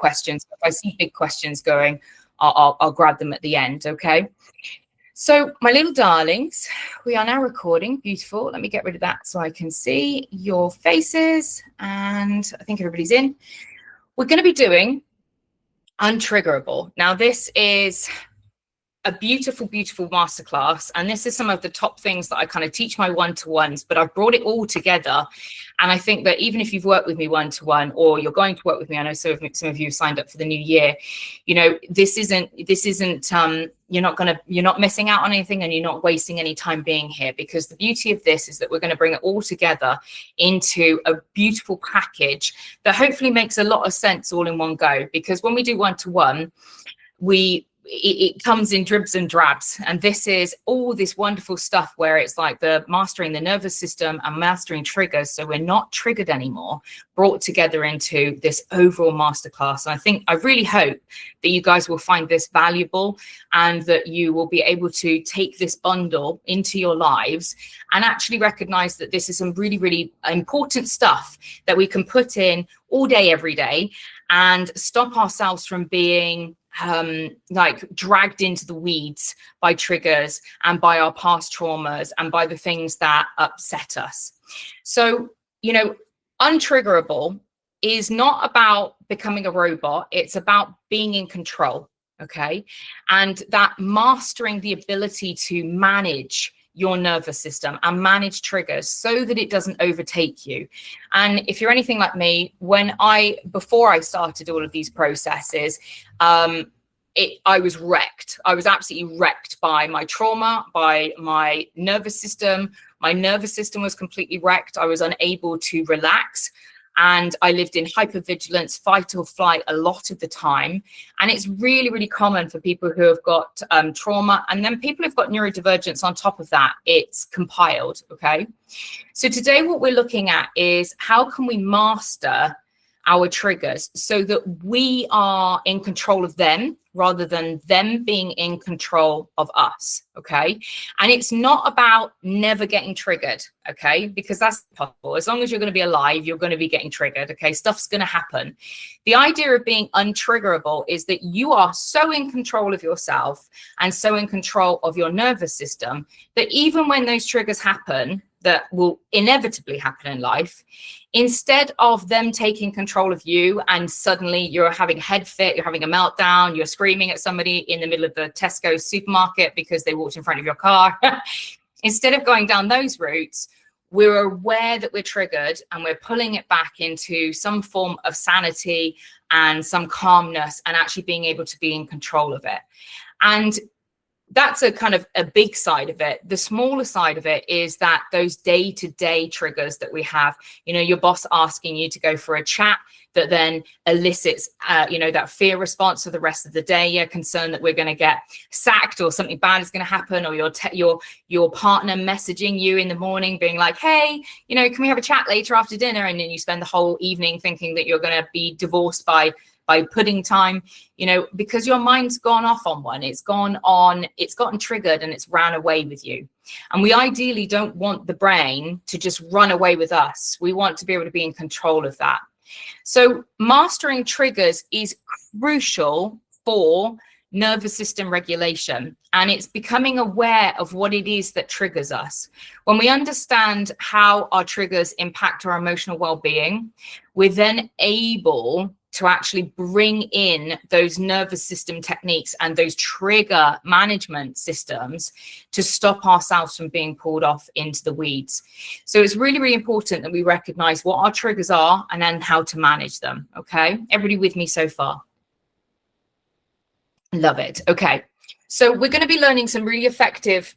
questions. If I see big questions going, I'll grab them at the end, okay? So my little darlings, we are now recording. Beautiful. Let me get rid of that so I can see your faces. And I think everybody's in. We're going to be doing Untriggerable. Now, this is a beautiful, beautiful masterclass. And this is some of the top things that I kind of teach my one-to-ones, but I've brought it all together. And I think that even if you've worked with me one-to-one, or you're going to work with me, I know some of you signed up for the new year, you know, this isn't, you're not missing out on anything, and you're not wasting any time being here, because the beauty of this is that we're going to bring it all together into a beautiful package that hopefully makes a lot of sense all in one go. Because when we do one-to-one, it comes in dribs and drabs, and this is all this wonderful stuff where it's like the mastering the nervous system and mastering triggers, so we're not triggered anymore, brought together into this overall masterclass. And I really hope that you guys will find this valuable, and that you will be able to take this bundle into your lives and actually recognize that this is some really, really important stuff that we can put in all day, every day, and stop ourselves from being like dragged into the weeds by triggers and by our past traumas and by the things that upset us. So, you know, Untriggerable is not about becoming a robot. It's about being in control. Okay. And that mastering the ability to manage your nervous system and manage triggers so that it doesn't overtake you. And if you're anything like me, before I started all of these processes, I was wrecked. I was absolutely wrecked by my trauma, by my nervous system. My nervous system was completely wrecked. I was unable to relax. And I lived in hypervigilance, fight or flight a lot of the time. And it's really, really common for people who have got trauma, and then people who've got neurodivergence on top of that. It's compiled, okay? So today what we're looking at is how can we master our triggers so that we are in control of them rather than them being in control of us, okay? And it's not about never getting triggered, okay? Because that's possible. As long as you're going to be alive, you're going to be getting triggered, okay? Stuff's going to happen. The idea of being untriggerable is that you are so in control of yourself and so in control of your nervous system that even when those triggers happen, that will inevitably happen in life, instead of them taking control of you and suddenly you're having a head fit, you're having a meltdown, you're screaming at somebody in the middle of the Tesco supermarket because they walked in front of your car. Instead of going down those routes, we're aware that we're triggered and we're pulling it back into some form of sanity and some calmness and actually being able to be in control of it. And that's a kind of a big side of it. The smaller side of it is that those day-to-day triggers that we have, you know, your boss asking you to go for a chat that then elicits, that fear response for the rest of the day. You're concerned that we're going to get sacked or something bad is going to happen, or your partner messaging you in the morning being like, hey, you know, can we have a chat later after dinner? And then you spend the whole evening thinking that you're going to be divorced by pudding time, you know, because your mind's gone off on one. It's gotten triggered and it's ran away with you. And we ideally don't want the brain to just run away with us. We want to be able to be in control of that. So mastering triggers is crucial for nervous system regulation, and it's becoming aware of what it is that triggers us. When we understand how our triggers impact our emotional well-being, we're then able to actually bring in those nervous system techniques and those trigger management systems to stop ourselves from being pulled off into the weeds. So it's really, really important that we recognize what our triggers are and then how to manage them. Okay, everybody with me so far? Love it. Okay, so we're going to be learning some really effective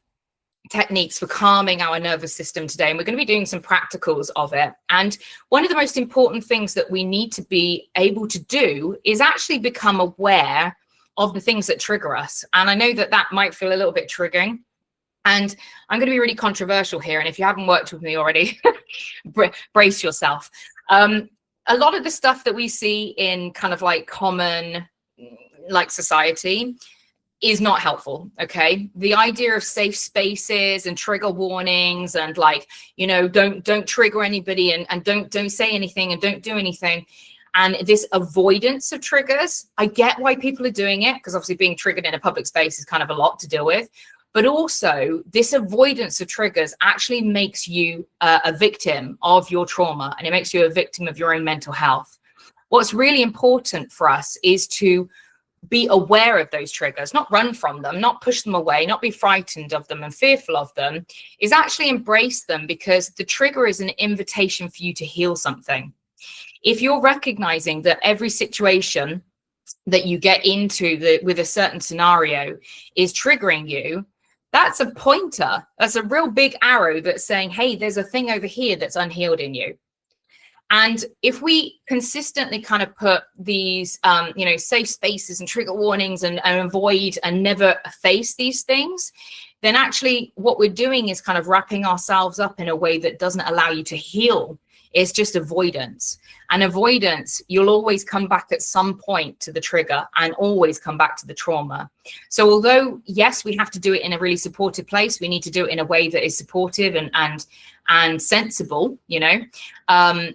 techniques for calming our nervous system today, and we're going to be doing some practicals of it. And one of the most important things that we need to be able to do is actually become aware of the things that trigger us. And I know that that might feel a little bit triggering, and I'm going to be really controversial here, and if you haven't worked with me already, brace yourself. A lot of the stuff that we see in kind of like common like society is not helpful. Okay, the idea of safe spaces and trigger warnings and like, you know, don't trigger anybody and don't say anything and don't do anything. And this avoidance of triggers, I get why people are doing it, because obviously being triggered in a public space is kind of a lot to deal with. But also this avoidance of triggers actually makes you a victim of your trauma, and it makes you a victim of your own mental health. What's really important for us is to be aware of those triggers, not run from them, not push them away, not be frightened of them and fearful of them, is actually embrace them, because the trigger is an invitation for you to heal something. If you're recognizing that every situation that you get into with a certain scenario is triggering you, that's a pointer. That's a real big arrow that's saying, hey, there's a thing over here that's unhealed in you. And if we consistently kind of put these, safe spaces and trigger warnings and avoid and never face these things, then actually what we're doing is kind of wrapping ourselves up in a way that doesn't allow you to heal. It's just avoidance. And avoidance, you'll always come back at some point to the trigger and always come back to the trauma. So although, yes, we have to do it in a really supportive place, we need to do it in a way that is supportive and sensible,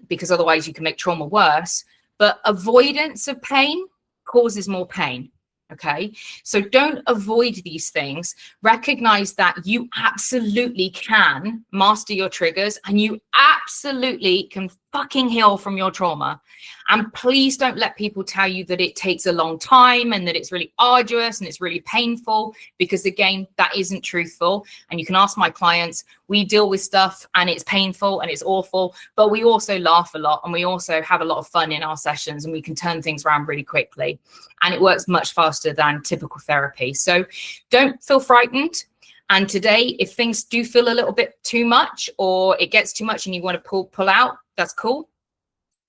because otherwise you can make trauma worse. But avoidance of pain causes more pain. Okay, so don't avoid these things. Recognize that you absolutely can master your triggers, and you absolutely can fucking heal from your trauma. And please don't let people tell you that it takes a long time and that it's really arduous and it's really painful, because again, that isn't truthful. And you can ask my clients, we deal with stuff and it's painful and it's awful, but we also laugh a lot and we also have a lot of fun in our sessions, and we can turn things around really quickly. And it works much faster than typical therapy. So don't feel frightened. And today, if things do feel a little bit too much or it gets too much and you want to pull out, that's cool.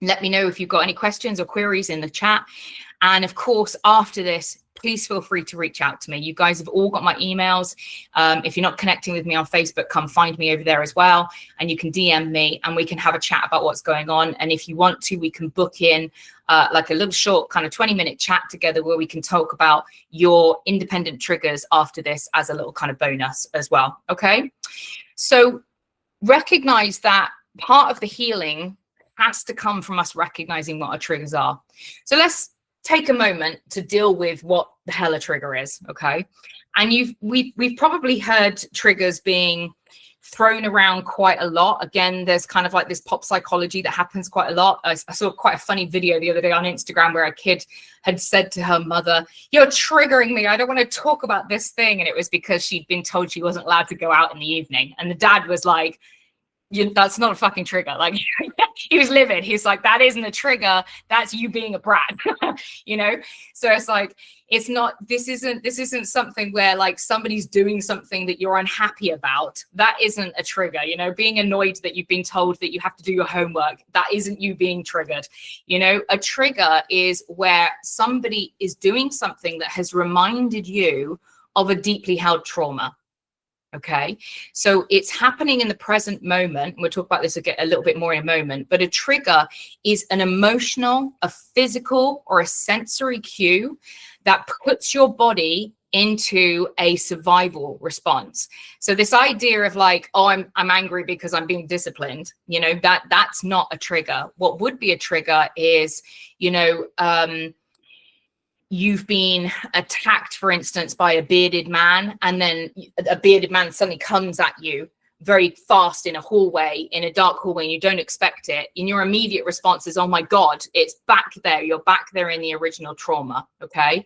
Let me know if you've got any questions or queries in the chat. And of course, after this, please feel free to reach out to me. You guys have all got my emails. If you're not connecting with me on Facebook, come find me over there as well. And you can DM me and we can have a chat about what's going on. And if you want to, we can book in like a little short kind of 20-minute chat together where we can talk about your independent triggers after this as a little kind of bonus as well. Okay. So recognize that part of the healing has to come from us recognizing what our triggers are. So let's take a moment to deal with what the hell a trigger is, okay? And we've probably heard triggers being thrown around quite a lot. Again, there's kind of like this pop psychology that happens quite a lot. I saw quite a funny video the other day on Instagram where a kid had said to her mother, "You're triggering me. I don't want to talk about this thing." And it was because she'd been told she wasn't allowed to go out in the evening. And the dad was like, that's not a fucking trigger. Like he was livid. He's like, that isn't a trigger. That's you being a brat, So it's like, this isn't something where like somebody's doing something that you're unhappy about. That isn't a trigger, being annoyed that you've been told that you have to do your homework. That isn't you being triggered. A trigger is where somebody is doing something that has reminded you of a deeply held trauma. Okay, so it's happening in the present moment. We'll talk about this again a little bit more in a moment, but a trigger is an emotional, a physical, or a sensory cue that puts your body into a survival response. So this idea of like, oh, I'm angry because I'm being disciplined, that's not a trigger. What would be a trigger is, you've been attacked, for instance, by a bearded man, and then a bearded man suddenly comes at you very fast in a hallway, in a dark hallway, and you don't expect it. And your immediate response is, oh my God, it's back there. You're back there in the original trauma. Okay.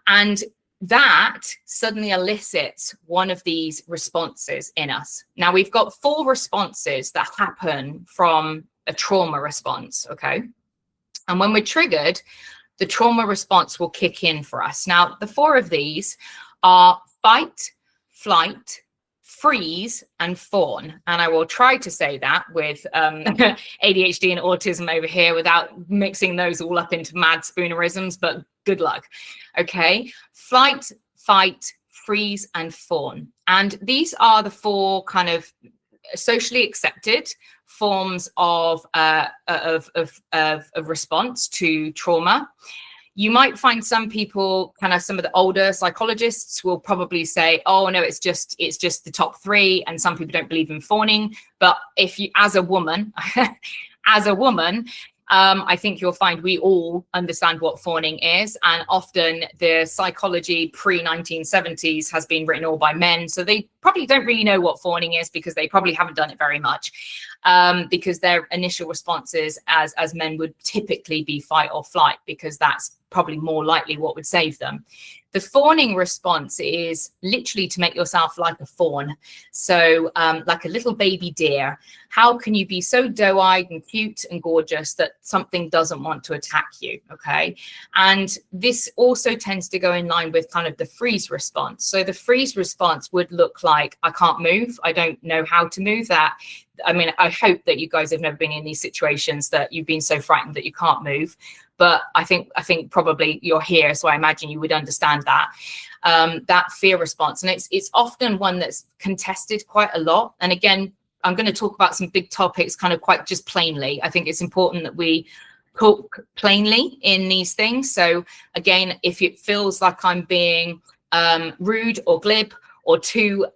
And that suddenly elicits one of these responses in us. Now we've got 4 responses that happen from a trauma response. Okay. And when we're triggered, the trauma response will kick in for us. Now, the 4 of these are fight, flight, freeze, and fawn. And I will try to say that with ADHD and autism over here without mixing those all up into mad spoonerisms, but good luck. Okay, flight, fight, freeze, and fawn. And these are the 4 kind of socially accepted forms of response to trauma. You might find some people, kind of some of the older psychologists will probably say, oh no, it's just the top 3, and some people don't believe in fawning. But if you, as a woman, I think you'll find we all understand what fawning is, and often the psychology pre-1970s has been written all by men, so they probably don't really know what fawning is because they probably haven't done it very much, because their initial responses as men would typically be fight or flight, because that's probably more likely what would save them. The fawning response is literally to make yourself like a fawn. So like a little baby deer. How can you be so doe-eyed and cute and gorgeous that something doesn't want to attack you? Okay. And this also tends to go in line with kind of the freeze response. So the freeze response would look like, I can't move. I don't know how to move that. I mean, I hope that you guys have never been in these situations that you've been so frightened that you can't move. But I think probably you're here, so I imagine you would understand that that fear response, and it's often one that's contested quite a lot. And again, I'm going to talk about some big topics, kind of quite just plainly. I think it's important that we talk plainly in these things. So again, if it feels like I'm being rude or glib or too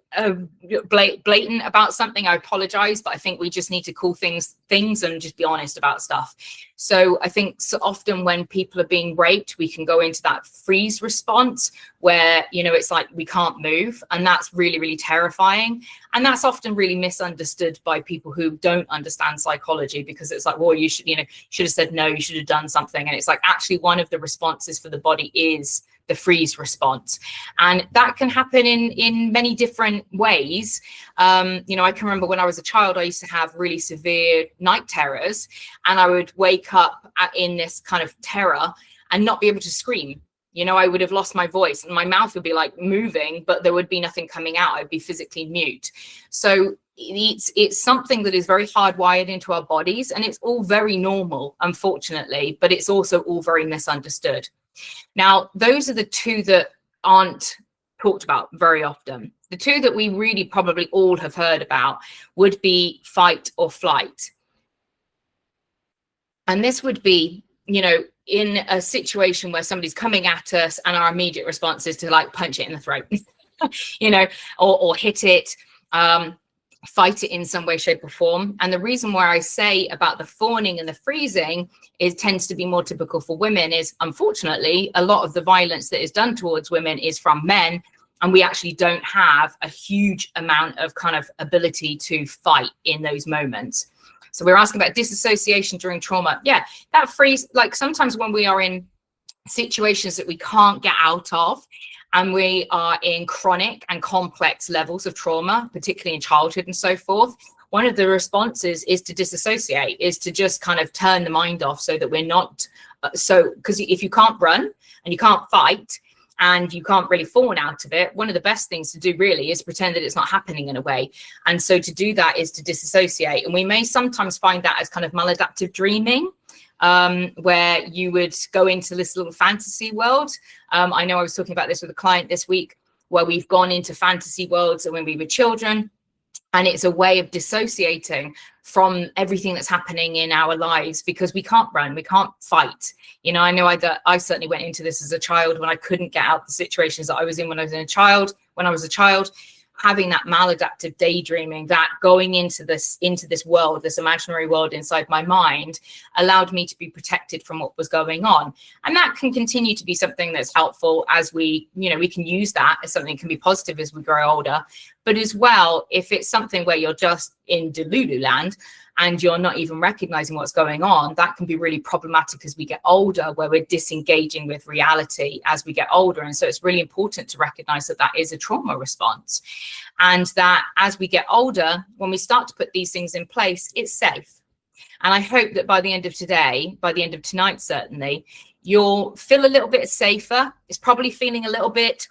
blatant about something, I apologize, but I think we just need to call things and just be honest about stuff. So I think so often when people are being raped, we can go into that freeze response where, you know, it's like we can't move, and that's really, really terrifying. And that's often really misunderstood by people who don't understand psychology, because it's like, well, you should have said no, you should have done something. And it's like, actually one of the responses for the body is the freeze response, and that can happen in many different ways. You know, I can remember when I was a child, I used to have really severe night terrors, and I would wake up in this kind of terror and not be able to scream. You know, I would have lost my voice and my mouth would be like moving, but there would be nothing coming out. I'd be physically mute. So it's something that is very hardwired into our bodies, and it's all very normal, unfortunately, but it's also all very misunderstood. Now, those are the two that aren't talked about very often. The two that we really probably all have heard about would be fight or flight. And this would be, you know, in a situation where somebody's coming at us and our immediate response is to like punch it in the throat, you know, or hit it, fight it in some way, shape or form. And the reason why I say about the fawning and the freezing is tends to be more typical for women is, unfortunately, a lot of the violence that is done towards women is from men. And we actually don't have a huge amount of kind of ability to fight in those moments. So we're asking about disassociation during trauma. Yeah, that freeze, like sometimes when we are in situations that we can't get out of, and we are in chronic and complex levels of trauma, particularly in childhood and so forth, one of the responses is to disassociate, is to just kind of turn the mind off so that we're not, because if you can't run and you can't fight and you can't really fawn out of it, one of the best things to do really is pretend that it's not happening in a way. And so to do that is to disassociate. And we may sometimes find that as kind of maladaptive dreaming, where you would go into this little fantasy world. I know I was talking about this with a client this week, where we've gone into fantasy worlds when we were children, and it's a way of dissociating from everything that's happening in our lives, because we can't run, we can't fight. You know, I know I certainly went into this as a child when I couldn't get out the situations that I was in when I was a child. Having that maladaptive daydreaming, that going into this world, this imaginary world inside my mind, allowed me to be protected from what was going on. And that can continue to be something that's helpful as we can use that as something that can be positive as we grow older. But as well, if it's something where you're just in Delulu land and you're not even recognizing what's going on, that can be really problematic as we get older, where we're disengaging with reality as we get older. And so it's really important to recognize that that is a trauma response, and that as we get older, when we start to put these things in place, it's safe. And I hope that by the end of today, by the end of tonight, certainly, you'll feel a little bit safer. It's probably feeling a little bit,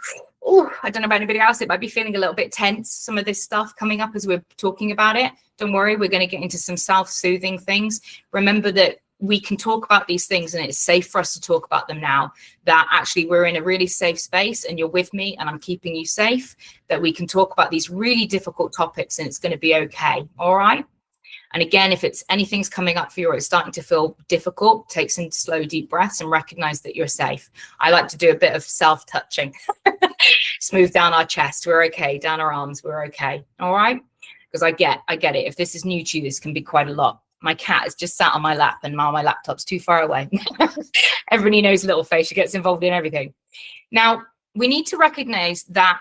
I don't know about anybody else, it might be feeling a little bit tense, some of this stuff coming up as we're talking about it. Don't worry, we're going to get into some self-soothing things. Remember that we can talk about these things, and it's safe for us to talk about them now, that actually we're in a really safe space and you're with me and I'm keeping you safe, that we can talk about these really difficult topics and it's going to be okay. All right. And again, if it's anything's coming up for you or it's starting to feel difficult, take some slow, deep breaths and recognize that you're safe. I like to do a bit of self-touching. Smooth down our chest. We're okay. Down our arms. We're okay. All right. Because I get it. If this is new to you, this can be quite a lot. My cat is just sat on my lap and my laptop's too far away. Everybody knows Little Face. She gets involved in everything. Now, we need to recognize that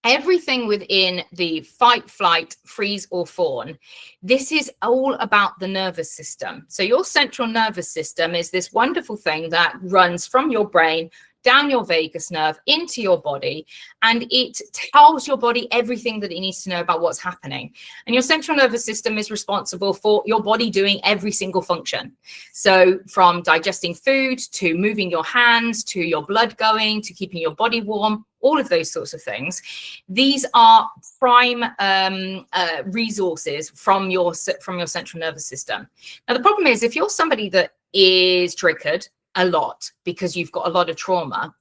everything within the fight, flight, freeze, or fawn, this is all about the nervous system. So your central nervous system is this wonderful thing that runs from your brain down your vagus nerve into your body, and it tells your body everything that it needs to know about what's happening. And your central nervous system is responsible for your body doing every single function. So from digesting food, to moving your hands, to your blood going, to keeping your body warm, all of those sorts of things. These are prime resources from your central nervous system. Now, the problem is, if you're somebody that is triggered a lot because you've got a lot of trauma,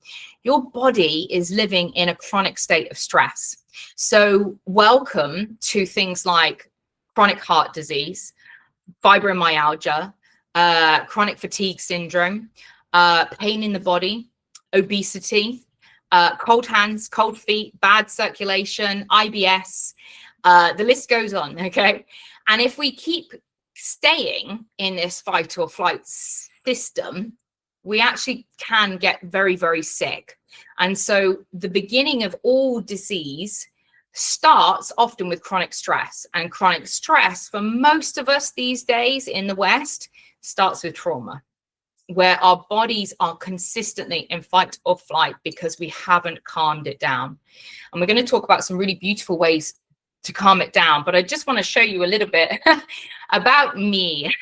your body is living in a chronic state of stress. So welcome to things like chronic heart disease, fibromyalgia, chronic fatigue syndrome, pain in the body, obesity, cold hands, cold feet, bad circulation, IBS, the list goes on, okay? And if we keep staying in this fight or flight system, we actually can get very, very sick. And so the beginning of all disease starts often with chronic stress. And chronic stress for most of us these days in the West starts with trauma, where our bodies are consistently in fight or flight because we haven't calmed it down. And we're going to talk about some really beautiful ways to calm it down. But I just want to show you a little bit about me.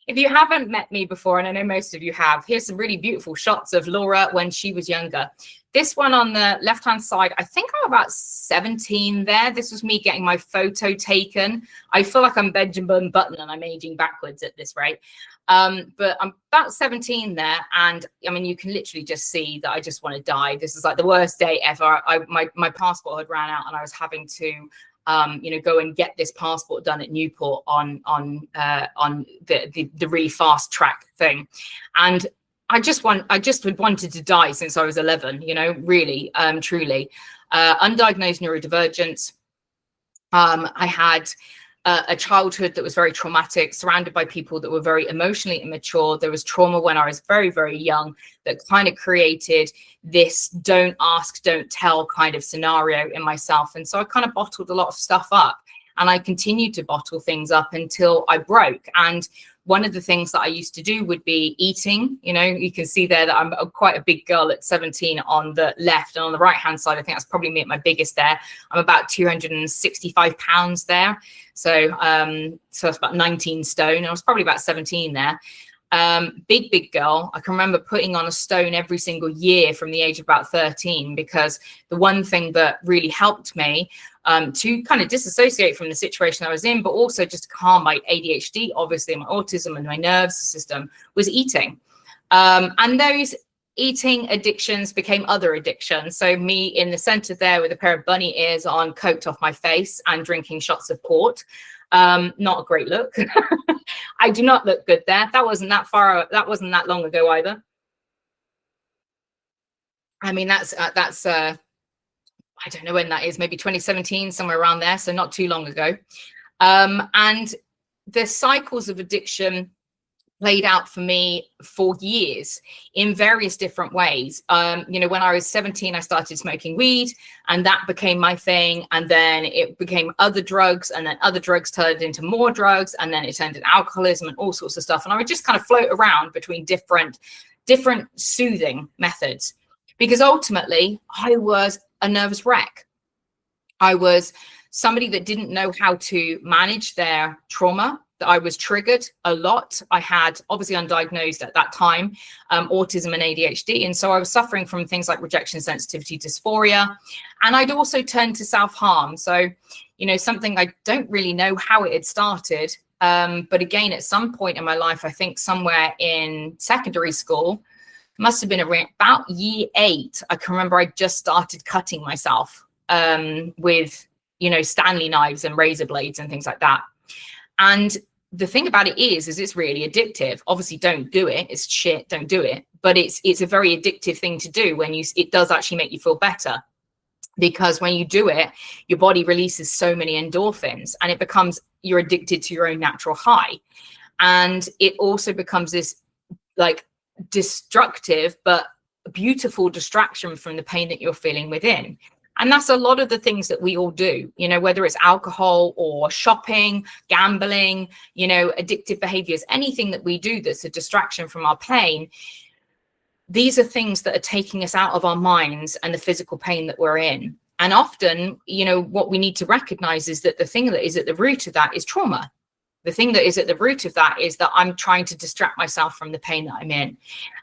If you haven't met me before, and I know most of you have, here's some really beautiful shots of Laura when she was younger. This one on the left-hand side, I think I'm about 17 there. This was me getting my photo taken. I feel like I'm Benjamin Button and I'm aging backwards at this rate. But I'm about 17 there. And I mean, you can literally just see that I just want to die. This is like the worst day ever. My passport had ran out and I was having to go and get this passport done at Newport on the really fast track thing. And I just had wanted to die since I was 11, really, truly. Undiagnosed neurodivergence. I had a childhood that was very traumatic, surrounded by people that were very emotionally immature. There was trauma when I was very, very young that kind of created this don't ask, don't tell kind of scenario in myself. And so I kind of bottled a lot of stuff up, and I continued to bottle things up until I broke. And one of the things that I used to do would be eating. You can see there that I'm quite a big girl at 17 on the left, and on the right hand side, I think that's probably me at my biggest there. I'm about 265 pounds there. So that's about 19 stone. I was probably about 17 there. Big girl. I can remember putting on a stone every single year from the age of about 13, because the one thing that really helped me to kind of disassociate from the situation I was in, but also just to calm my ADHD, obviously my autism and my nervous system, was eating. And those eating addictions became other addictions. So me in the center there with a pair of bunny ears on, coked off my face and drinking shots of port. Not a great look. I do not look good there. That wasn't that long ago either. I mean, that's I don't know when that is, maybe 2017, somewhere around there. So not too long ago. And the cycles of addiction played out for me for years in various different ways. When I was 17, I started smoking weed, and that became my thing. And then it became other drugs, and then other drugs turned into more drugs, and then it turned into alcoholism and all sorts of stuff. And I would just kind of float around between different soothing methods, because ultimately I was a nervous wreck. I was somebody that didn't know how to manage their trauma. I was triggered a lot. I had, obviously undiagnosed at that time, autism and ADHD. And so I was suffering from things like rejection sensitivity dysphoria. And I'd also turned to self-harm. So, something I don't really know how it had started. But again, at some point in my life, I think somewhere in secondary school, must have been about year 8. I can remember I just started cutting myself with, Stanley knives and razor blades and things like that. And the thing about it is it's really addictive. Obviously, don't do it. It's shit. Don't do it. But it's a very addictive thing to do when it does actually make you feel better. because when you do it, your body releases so many endorphins, and it becomes, you're addicted to your own natural high. And it also becomes this like destructive but beautiful distraction from the pain that you're feeling within. And that's a lot of the things that we all do, you know, whether it's alcohol or shopping, gambling, you know, addictive behaviors, anything that we do that's a distraction from our pain. These are things that are taking us out of our minds and the physical pain that we're in. And often, you know, what we need to recognize is that the thing that is at the root of that is trauma. The thing that is at the root of that is that I'm trying to distract myself from the pain that I'm in.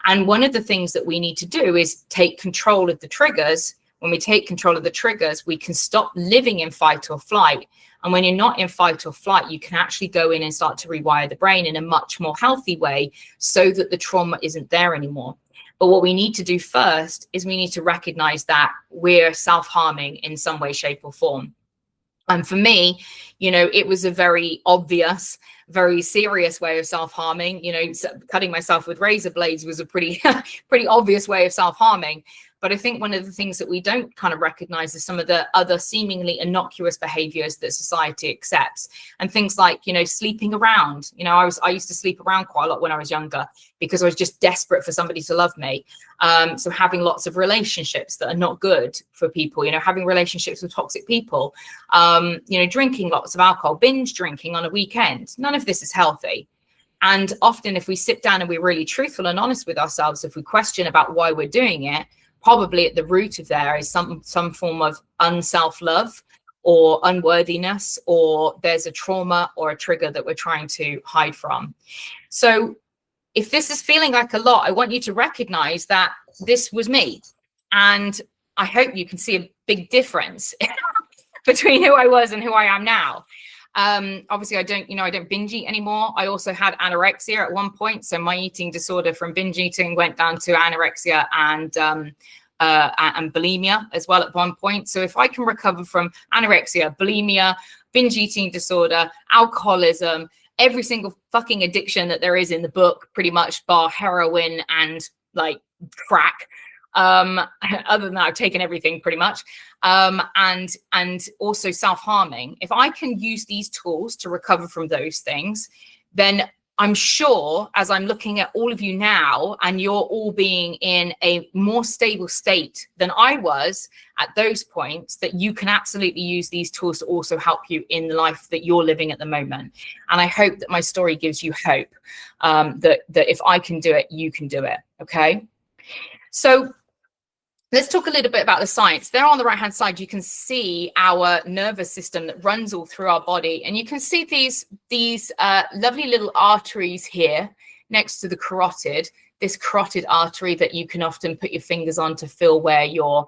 And one of the things that we need to do is take control of the triggers. When we take control of the triggers, we can stop living in fight or flight. And when you're not in fight or flight, you can actually go in and start to rewire the brain in a much more healthy way so that the trauma isn't there anymore. But what we need to do first is we need to recognize that we're self-harming in some way, shape, or form. And for me, you know, it was a very obvious, very serious way of self-harming. You know, cutting myself with razor blades was a pretty obvious way of self-harming. But I think one of the things that we don't kind of recognize is some of the other seemingly innocuous behaviors that society accepts. And things like, you know, sleeping around. You know, I used to sleep around quite a lot when I was younger because I was just desperate for somebody to love me. So having lots of relationships that are not good for people, you know, having relationships with toxic people, you know, drinking lots of alcohol, binge drinking on a weekend. None of this is healthy. And often if we sit down and we're really truthful and honest with ourselves, if we question about why we're doing it, probably at the root of there is some form of unself-love or unworthiness, or there's a trauma or a trigger that we're trying to hide from. So if this is feeling like a lot, I want you to recognize that this was me. And I hope you can see a big difference between who I was and who I am now. Obviously I don't binge eat anymore. I also had anorexia at one point. So my eating disorder from binge eating went down to anorexia and bulimia as well at one point. So if I can recover from anorexia, bulimia, binge eating disorder, alcoholism, every single fucking addiction that there is in the book, pretty much bar heroin and like crack. Other than that, I've taken everything pretty much. And also self-harming. If I can use these tools to recover from those things, then I'm sure as I'm looking at all of you now, and you're all being in a more stable state than I was at those points, that you can absolutely use these tools to also help you in the life that you're living at the moment. And I hope that my story gives you hope, that if I can do it, you can do it. Okay. So let's talk a little bit about the science. There on the right-hand side, you can see our nervous system that runs all through our body. And you can see these lovely little arteries here next to the carotid, this carotid artery that you can often put your fingers on to feel where your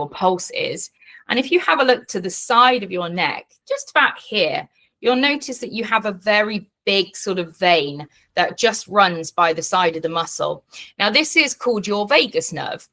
pulse is. And if you have a look to the side of your neck, just about here, you'll notice that you have a very big sort of vein that just runs by the side of the muscle. Now, this is called your vagus nerve.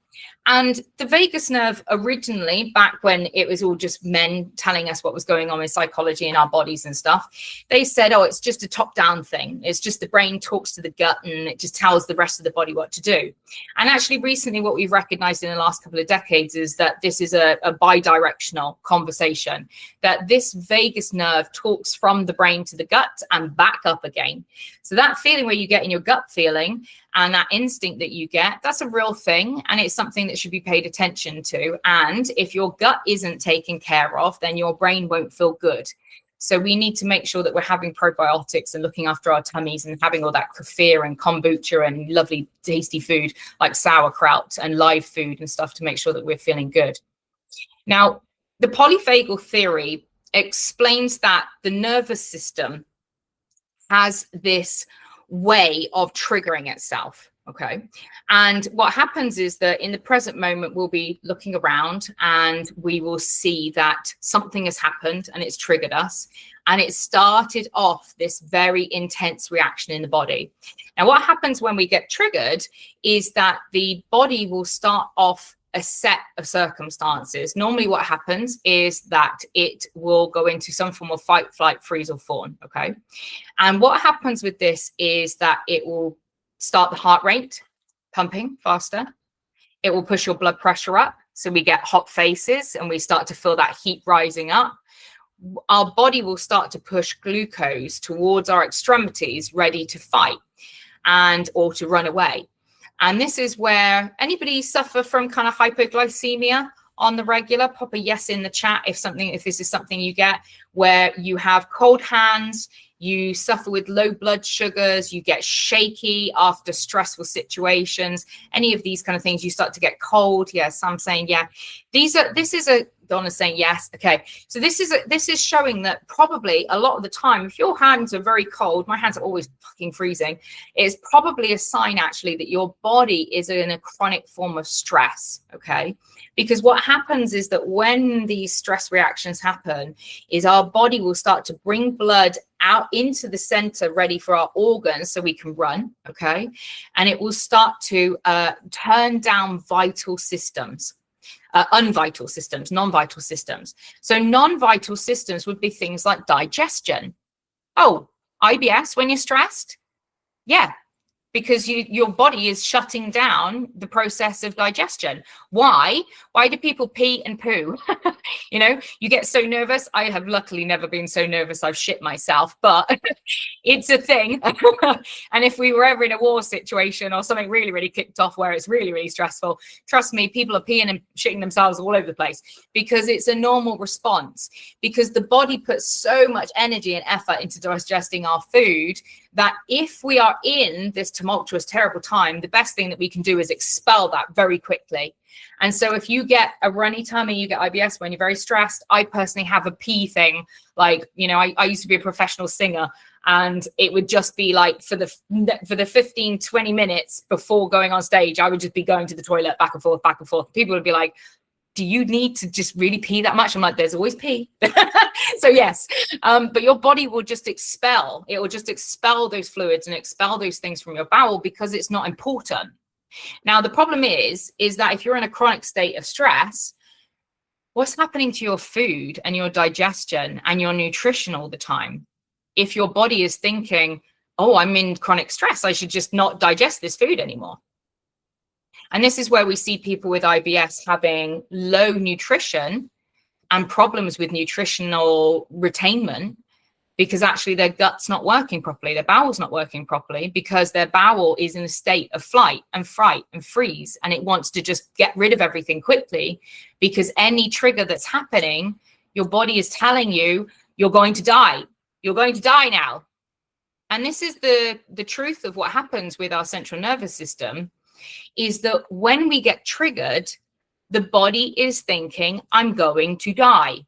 And the vagus nerve originally, back when it was all just men telling us what was going on in psychology in our bodies and stuff, they said, oh, it's just a top-down thing. It's just the brain talks to the gut and it just tells the rest of the body what to do. And actually recently what we've recognized in the last couple of decades is that this is a bi-directional conversation, that this vagus nerve talks from the brain to the gut and back up again. So that feeling where you get in your gut feeling and that instinct that you get, that's a real thing. And it's something that should be paid attention to. And if your gut isn't taken care of, then your brain won't feel good. So we need to make sure that we're having probiotics and looking after our tummies and having all that kefir and kombucha and lovely tasty food like sauerkraut and live food and stuff to make sure that we're feeling good. Now, the polyvagal theory explains that the nervous system has this way of triggering itself. Okay. And what happens is that in the present moment, we'll be looking around and we will see that something has happened and it's triggered us. And it started off this very intense reaction in the body. Now, what happens when we get triggered is that the body will start off a set of circumstances. Normally what happens is that it will go into some form of fight, flight, freeze, or fawn. Okay. And what happens with this is that it will start the heart rate pumping faster. It will push your blood pressure up. So we get hot faces and we start to feel that heat rising up. Our body will start to push glucose towards our extremities, ready to fight or to run away. And this is where anybody suffer from kind of hypoglycemia on the regular, pop a yes in the chat if this is something you get, where you have cold hands, you suffer with low blood sugars, you get shaky after stressful situations, any of these kind of things, you start to get cold. Yes, I'm saying yeah. Donna's saying yes. Okay, so this is showing that probably a lot of the time, if your hands are very cold, my hands are always fucking freezing, it's probably a sign actually that your body is in a chronic form of stress. Okay, because what happens is that when these stress reactions happen, is our body will start to bring blood out into the center, ready for our organs so we can run. Okay, and it will start to turn down vital systems. Unvital systems, non-vital systems. So non-vital systems would be things like digestion. Oh, IBS when you're stressed? Yeah, because your body is shutting down the process of digestion. Why? Why do people pee and poo? You get so nervous. I have luckily never been so nervous I've shit myself, but it's a thing. And if we were ever in a war situation or something really, really kicked off where it's really, really stressful, trust me, people are peeing and shitting themselves all over the place because it's a normal response, because the body puts so much energy and effort into digesting our food that if we are in this tumultuous, terrible time, the best thing that we can do is expel that very quickly. And so if you get a runny tummy, you get IBS when you're very stressed. I personally have a pee thing. Like, I used to be a professional singer, and it would just be like for the 15, 20 minutes before going on stage, I would just be going to the toilet back and forth, back and forth. People would be like, do you need to just really pee that much? I'm like, there's always pee. So yes, but your body will just expel. It will just expel those fluids and expel those things from your bowel because it's not important. Now, the problem is that if you're in a chronic state of stress, what's happening to your food and your digestion and your nutrition all the time? If your body is thinking, oh, I'm in chronic stress, I should just not digest this food anymore. And this is where we see people with IBS having low nutrition and problems with nutritional retainment, because actually their gut's not working properly, their bowel's not working properly, because their bowel is in a state of flight and fright and freeze, and it wants to just get rid of everything quickly, because any trigger that's happening, your body is telling you, you're going to die. You're going to die now. And this is the truth of what happens with our central nervous system, is that when we get triggered, the body is thinking, I'm going to die.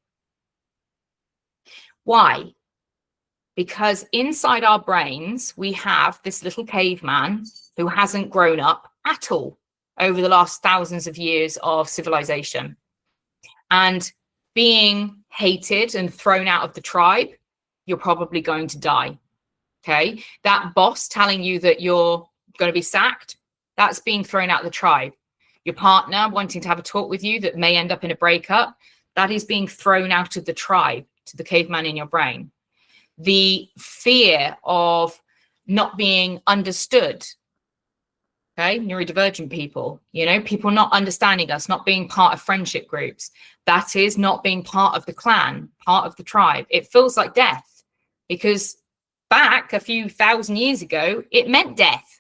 Why? Because inside our brains, we have this little caveman who hasn't grown up at all over the last thousands of years of civilization. And being hated and thrown out of the tribe, you're probably going to die. Okay? That boss telling you that you're going to be sacked, that's being thrown out of the tribe. Your partner wanting to have a talk with you that may end up in a breakup, that is being thrown out of the tribe, to the caveman in your brain. The fear of not being understood, okay, neurodivergent people, people not understanding us, not being part of friendship groups, that is not being part of the clan, part of the tribe. It feels like death, because back a few thousand years ago, it meant death.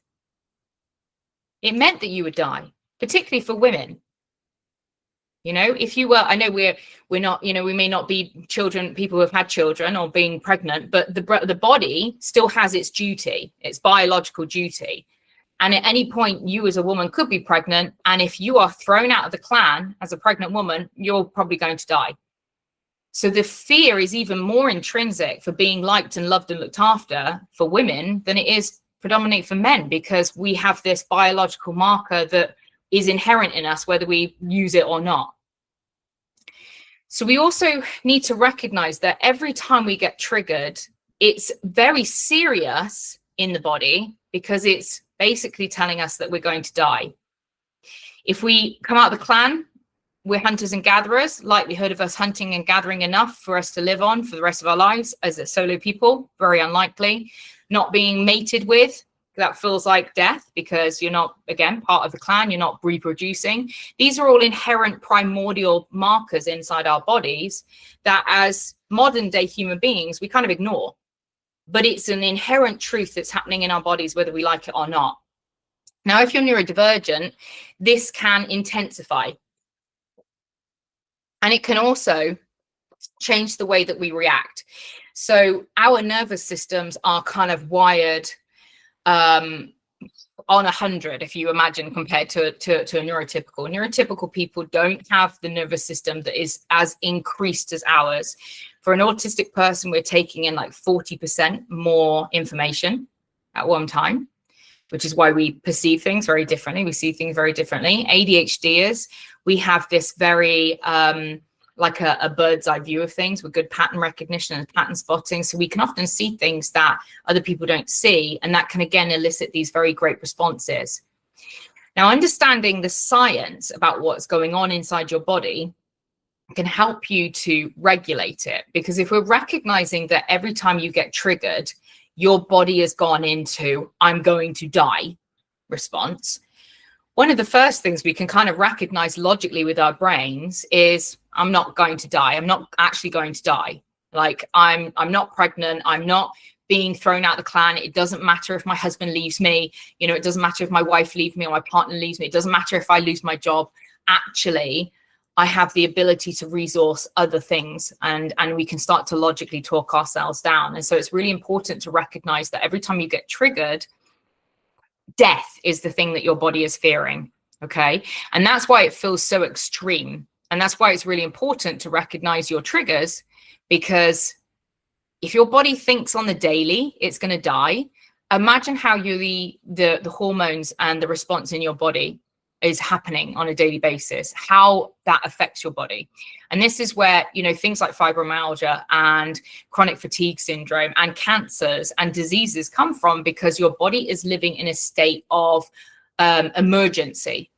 It meant that you would die, particularly for women. If you were, I know we're not, we may not be children, people who have had children or being pregnant, but the body still has its duty, its biological duty. And at any point, you as a woman could be pregnant. And if you are thrown out of the clan as a pregnant woman, you're probably going to die. So the fear is even more intrinsic for being liked and loved and looked after for women than it is predominantly for men, because we have this biological marker that is inherent in us, whether we use it or not. So we also need to recognize that every time we get triggered, it's very serious in the body, because it's basically telling us that we're going to die. If we come out of the clan, we're hunters and gatherers. Likelihood of us hunting and gathering enough for us to live on for the rest of our lives as a solo people, very unlikely. Not being mated with, That feels like death because you're not, again, part of the clan, you're not reproducing. These are all inherent primordial markers inside our bodies that as modern day human beings, we kind of ignore. But it's an inherent truth that's happening in our bodies, whether we like it or not. Now, if you're neurodivergent, this can intensify. And it can also change the way that we react. So our nervous systems are kind of wired on 100, if you imagine, compared to a neurotypical. Neurotypical people don't have the nervous system that is as increased as ours. For an autistic person, we're taking in like 40% more information at one time, which is why we perceive things very differently. We see things very differently. ADHDers, we have this very like a bird's eye view of things with good pattern recognition and pattern spotting. So we can often see things that other people don't see. And that can, again, elicit these very great responses. Now, understanding the science about what's going on inside your body can help you to regulate it. Because if we're recognizing that every time you get triggered, your body has gone into "I'm going to die" response, one of the first things we can kind of recognize logically with our brains is I'm not going to die. I'm not actually going to die. Like I'm not pregnant. I'm not being thrown out of the clan. It doesn't matter if my husband leaves me. You know, it doesn't matter if my wife leaves me or my partner leaves me. It doesn't matter if I lose my job. Actually, I have the ability to resource other things, and we can start to logically talk ourselves down. And so it's really important to recognize that every time you get triggered, death is the thing that your body is fearing. Okay. And that's why it feels so extreme. And that's why it's really important to recognize your triggers, because if your body thinks on the daily it's going to die, imagine how the hormones and the response in your body is happening on a daily basis, how that affects your body. And this is where, you know, things like fibromyalgia and chronic fatigue syndrome and cancers and diseases come from, because your body is living in a state of emergency.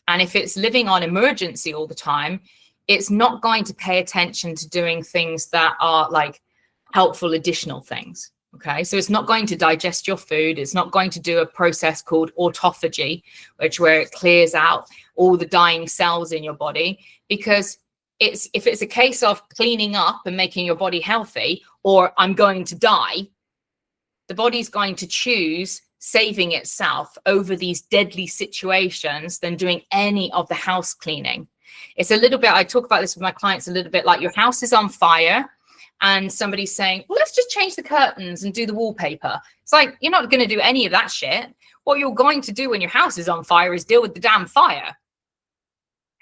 And if it's living on emergency all the time, it's not going to pay attention to doing things that are like helpful additional things. Okay, so it's not going to digest your food. It's not going to do a process called autophagy, where it clears out all the dying cells in your body. Because if it's a case of cleaning up and making your body healthy, or I'm going to die, the body's going to choose saving itself over these deadly situations than doing any of the house cleaning. It's a little bit, I talk about this with my clients, a little bit like your house is on fire and somebody's saying, well, let's just change the curtains and do the wallpaper. It's like, you're not going to do any of that shit. What you're going to do when your house is on fire is deal with the damn fire.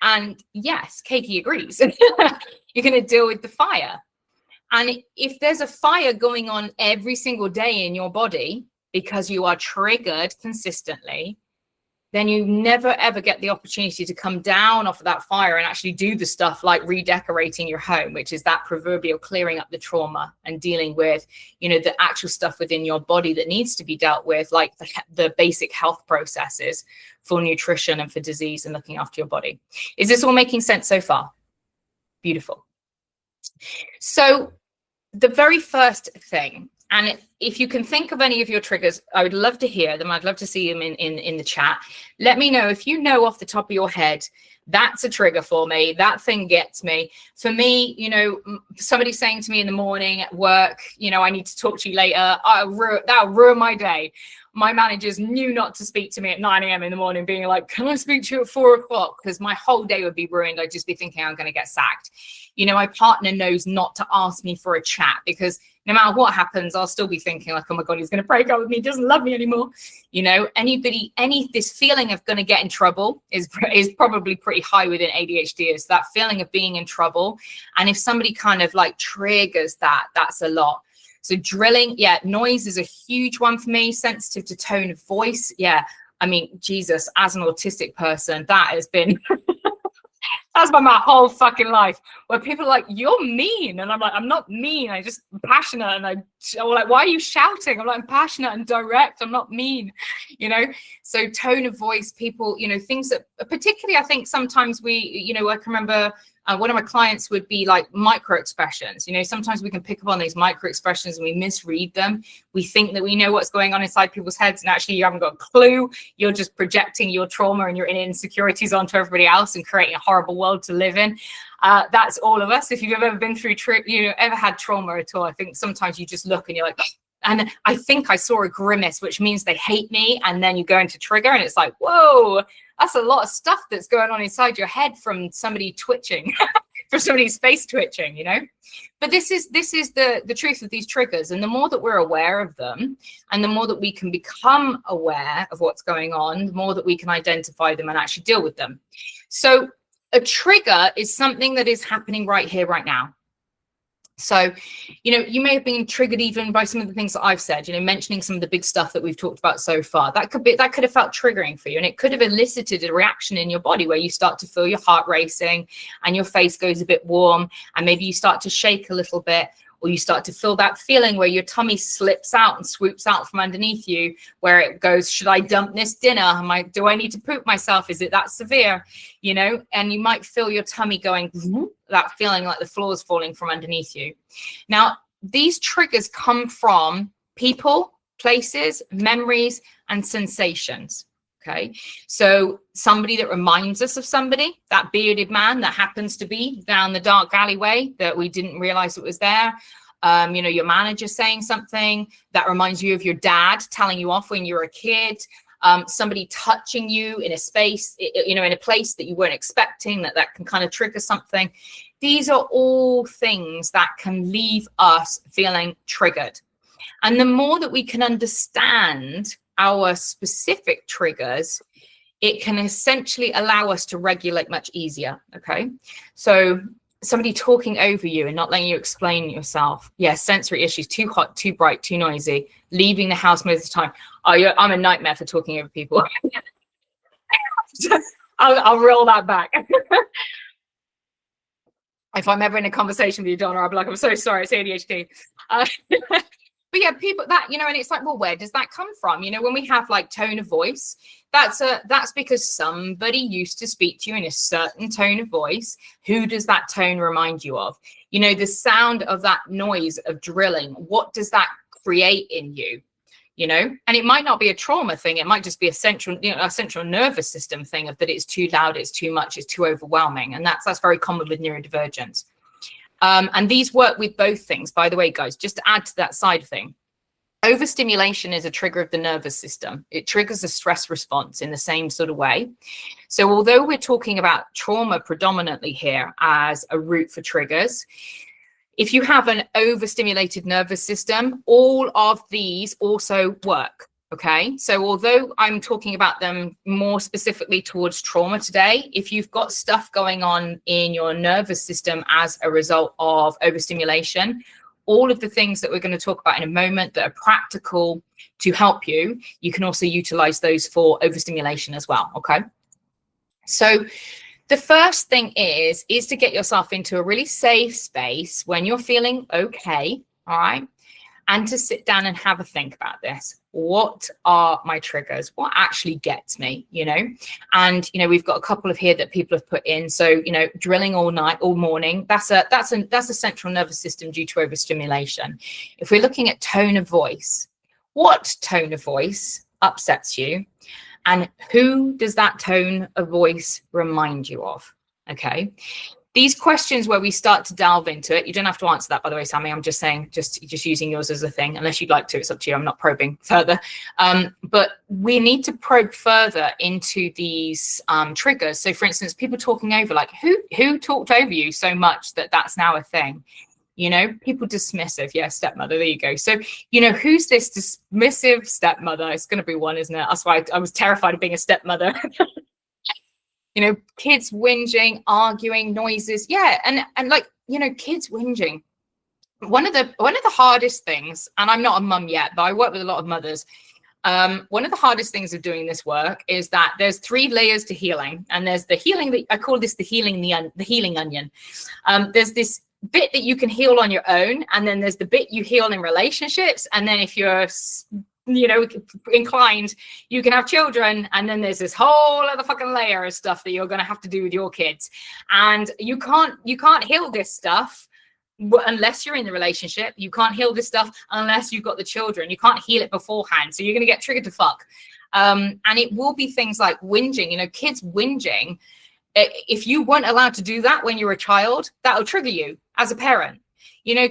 And yes, Keiki agrees. You're going to deal with the fire. And if there's a fire going on every single day in your body because you are triggered consistently, then you never ever get the opportunity to come down off of that fire and actually do the stuff like redecorating your home, which is that proverbial clearing up the trauma and dealing with, you know, the actual stuff within your body that needs to be dealt with, like the basic health processes for nutrition and for disease and looking after your body. Is this all making sense so far? Beautiful. So the very first thing, and if you can think of any of your triggers, I would love to hear them. I'd love to see them in the chat. Let me know if you know off the top of your head, that's a trigger for me. That thing gets me. For me, you know, somebody saying to me in the morning at work, you know, I need to talk to you later. That'll ruin my day. My managers knew not to speak to me at 9 a.m. in the morning, being like, can I speak to you at 4 o'clock? Because my whole day would be ruined. I'd just be thinking I'm going to get sacked. You know, my partner knows not to ask me for a chat, because no matter what happens, I'll still be thinking like, oh my God, he's going to break up with me. He doesn't love me anymore. You know, this feeling of going to get in trouble is probably pretty high within ADHD. Is that feeling of being in trouble. And if somebody kind of like triggers that, that's a lot. So drilling, yeah, noise is a huge one for me. Sensitive to tone of voice. Yeah. I mean, Jesus, as an autistic person, that has been, that's been my whole fucking life, where people are like, you're mean. And I'm like, I'm not mean. I'm just passionate. And I'm like, why are you shouting? I'm like, I'm passionate and direct. I'm not mean, you know? So tone of voice, people, you know, things that particularly, I think sometimes we, you know, I can remember One of my clients would be like micro expressions. You know, sometimes we can pick up on these micro expressions and we misread them. We think that we know what's going on inside people's heads, and actually you haven't got a clue. You're just projecting your trauma and your insecurities onto everybody else and creating a horrible world to live in. That's all of us. If you've ever been through, ever had trauma at all, I think sometimes you just look and you're like, and I think I saw a grimace, which means they hate me. And then you go into trigger and it's like, whoa, that's a lot of stuff that's going on inside your head from somebody twitching, from somebody's face twitching, you know. But this is the truth of these triggers. And the more that we're aware of them, and the more that we can become aware of what's going on, the more that we can identify them and actually deal with them. So a trigger is something that is happening right here, right now. So, you know, you may have been triggered even by some of the things that I've said, you know, mentioning some of the big stuff that we've talked about so far. That could have felt triggering for you, and it could have elicited a reaction in your body where you start to feel your heart racing and your face goes a bit warm, and maybe you start to shake a little bit, or you start to feel that feeling where your tummy slips out and swoops out from underneath you, where it goes, should I dump this dinner? Do I need to poop myself? Is it that severe? You know, and you might feel your tummy going, that feeling like the floor is falling from underneath you. Now, these triggers come from people, places, memories, and sensations. Okay, so somebody that reminds us of somebody, that bearded man that happens to be down the dark alleyway that we didn't realize it was there. You know, your manager saying something that reminds you of your dad telling you off when you were a kid. Somebody touching you in a space, you know, in a place that you weren't expecting, that can kind of trigger something. These are all things that can leave us feeling triggered. And the more that we can understand our specific triggers, it can essentially allow us to regulate much easier. Okay, so somebody talking over you and not letting you explain yourself. Yeah, sensory issues, too hot, too bright, too noisy, leaving the house most of the time. I'm a nightmare for talking over people. I'll roll that back. If I'm ever in a conversation with you, Donna, I'll be like, I'm so sorry, it's ADHD. But yeah, people that, you know, and it's like, well, where does that come from? You know, when we have like tone of voice, that's because somebody used to speak to you in a certain tone of voice. Who does that tone remind you of? You know, the sound of that noise of drilling, what does that create in you? You know, and it might not be a trauma thing. It might just be a central nervous system thing of that it's too loud, it's too much, it's too overwhelming. And that's very common with neurodivergence. And these work with both things, by the way, guys, just to add to that side thing. Overstimulation is a trigger of the nervous system. It triggers a stress response in the same sort of way. So although we're talking about trauma predominantly here as a route for triggers, if you have an overstimulated nervous system, all of these also work. Okay, so although I'm talking about them more specifically towards trauma today, if you've got stuff going on in your nervous system as a result of overstimulation, all of the things that we're going to talk about in a moment that are practical to help you, you can also utilize those for overstimulation as well. Okay, so the first thing is to get yourself into a really safe space when you're feeling okay. All right. And to sit down and have a think about this. What are my triggers? What actually gets me, you know? And, you know, we've got a couple of here that people have put in. So, you know, drilling all night, all morning, that's a central nervous system due to overstimulation. If we're looking at tone of voice, what tone of voice upsets you? And who does that tone of voice remind you of? Okay. These questions where we start to delve into it, you don't have to answer that, by the way, Sammy. I'm just saying, just using yours as a thing, unless you'd like to, it's up to you. I'm not probing further. But we need to probe further into these triggers. So for instance, people talking over, like who talked over you so much that that's now a thing? You know, people dismissive. Yeah, stepmother. There you go. So, you know, who's this dismissive stepmother? It's going to be one, isn't it? That's why I was terrified of being a stepmother. You know, kids whinging, arguing, noises. Yeah. And like, you know, kids whinging. One of the hardest things, and I'm not a mum yet, but I work with a lot of mothers. One of the hardest things of doing this work is that there's 3 layers to healing. And there's the healing that I call this the healing onion. There's this bit that you can heal on your own. And then there's the bit you heal in relationships. And then if you're inclined, you can have children, and then there's this whole other fucking layer of stuff that you're going to have to do with your kids, and you can't heal this stuff unless you're in the relationship. You can't heal this stuff unless you've got the children. You can't heal it beforehand, so you're going to get triggered to fuck. And it will be things like whinging. Kids whinging, if you weren't allowed to do that when you were a child, that'll trigger you as a parent.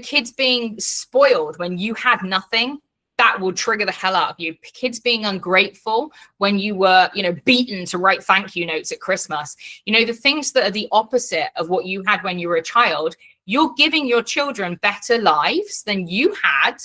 Kids being spoiled when you had nothing, that will trigger the hell out of you. Kids being ungrateful when you were, beaten to write thank you notes at Christmas. The things that are the opposite of what you had when you were a child, you're giving your children better lives than you had.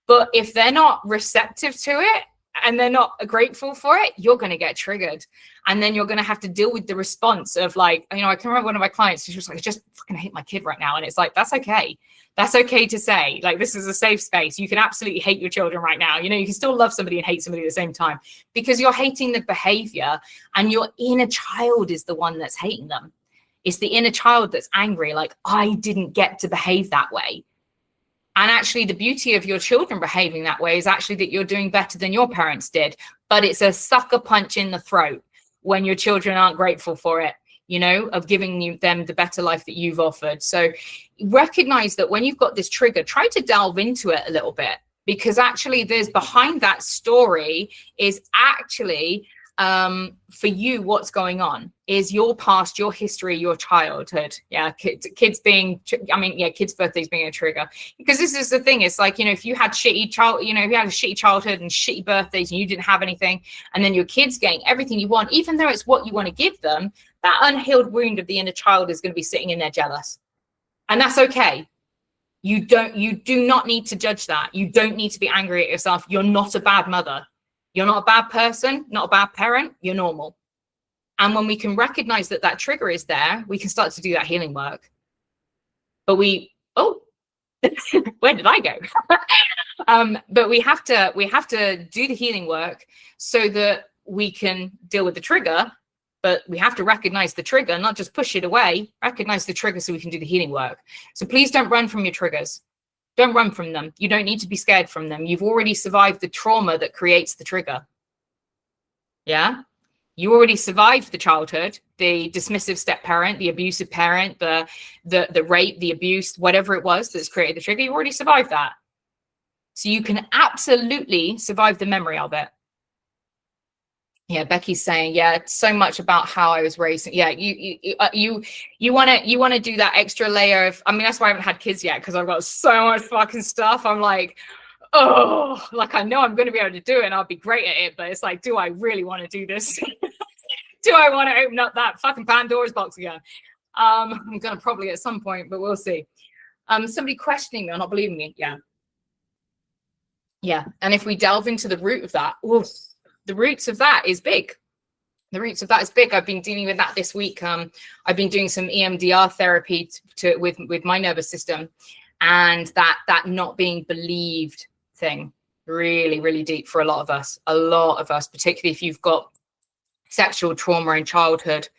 But if they're not receptive to it and they're not grateful for it, you're going to get triggered. And then you're going to have to deal with the response of I can remember one of my clients, she was like, I just fucking hate my kid right now. And it's like, that's okay. That's okay to say. This is a safe space. You can absolutely hate your children right now. You can still love somebody and hate somebody at the same time, because you're hating the behavior, and your inner child is the one that's hating them. It's the inner child that's angry. I didn't get to behave that way. And actually, the beauty of your children behaving that way is actually that you're doing better than your parents did. But it's a sucker punch in the throat when your children aren't grateful for it, of giving them the better life that you've offered. So recognize that when you've got this trigger, try to delve into it a little bit, because actually there's behind that story is actually for you, what's going on is your past, your history, your childhood. Kids birthdays being a trigger, because this is the thing. It's if you had if you had a shitty childhood and shitty birthdays and you didn't have anything, and then your kids getting everything you want, even though it's what you want to give them, that unhealed wound of the inner child is going to be sitting in there jealous. And that's okay. You do not need to judge that. You don't need to be angry at yourself. You're not a bad mother. You're not a bad person, not a bad parent. You're normal. And when we can recognize that trigger is there, we can start to do that healing work. But where did I go? But we have to do the healing work so that we can deal with the trigger. But we have to recognize the trigger, not just push it away. Recognize the trigger so we can do the healing work. So please don't run from your triggers. Don't run from them. You don't need to be scared from them. You've already survived the trauma that creates the trigger. Yeah? You already survived the childhood, the dismissive step parent, the abusive parent, the rape, the abuse, whatever it was that's created the trigger. You already survived that. So you can absolutely survive the memory of it. Yeah, Becky's saying, so much about how I was raised. Yeah, you want to do that extra layer of. I mean, that's why I haven't had kids yet, because I've got so much fucking stuff. I'm like, I know I'm going to be able to do it, and I'll be great at it. But it's like, do I really want to do this? Do I want to open up that fucking Pandora's box again? I'm going to probably at some point, but we'll see. Somebody questioning me or not believing me. Yeah. And if we delve into the root of that, the roots of that is big. I've been dealing with that this week. I've been doing some EMDR therapy with my nervous system, and that not being believed thing, really, really deep for a lot of us, particularly if you've got sexual trauma in childhood,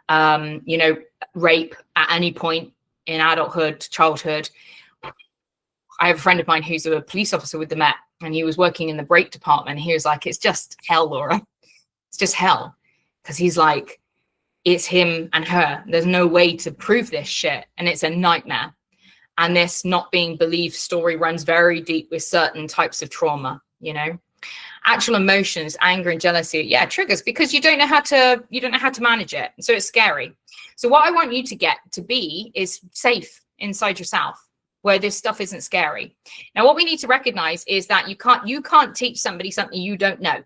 rape at any point in adulthood, childhood. I have a friend of mine who's a police officer with the Met, and he was working in the brake department. He was like, it's just hell, Laura. It's just hell. Because he's like, it's him and her. There's no way to prove this shit. And it's a nightmare. And this not being believed story runs very deep with certain types of trauma, Actual emotions, anger and jealousy, triggers, because you don't know how to manage it. So it's scary. So what I want you to get to be is safe inside yourself, where this stuff isn't scary. Now, what we need to recognize is that you can't teach somebody something you don't know.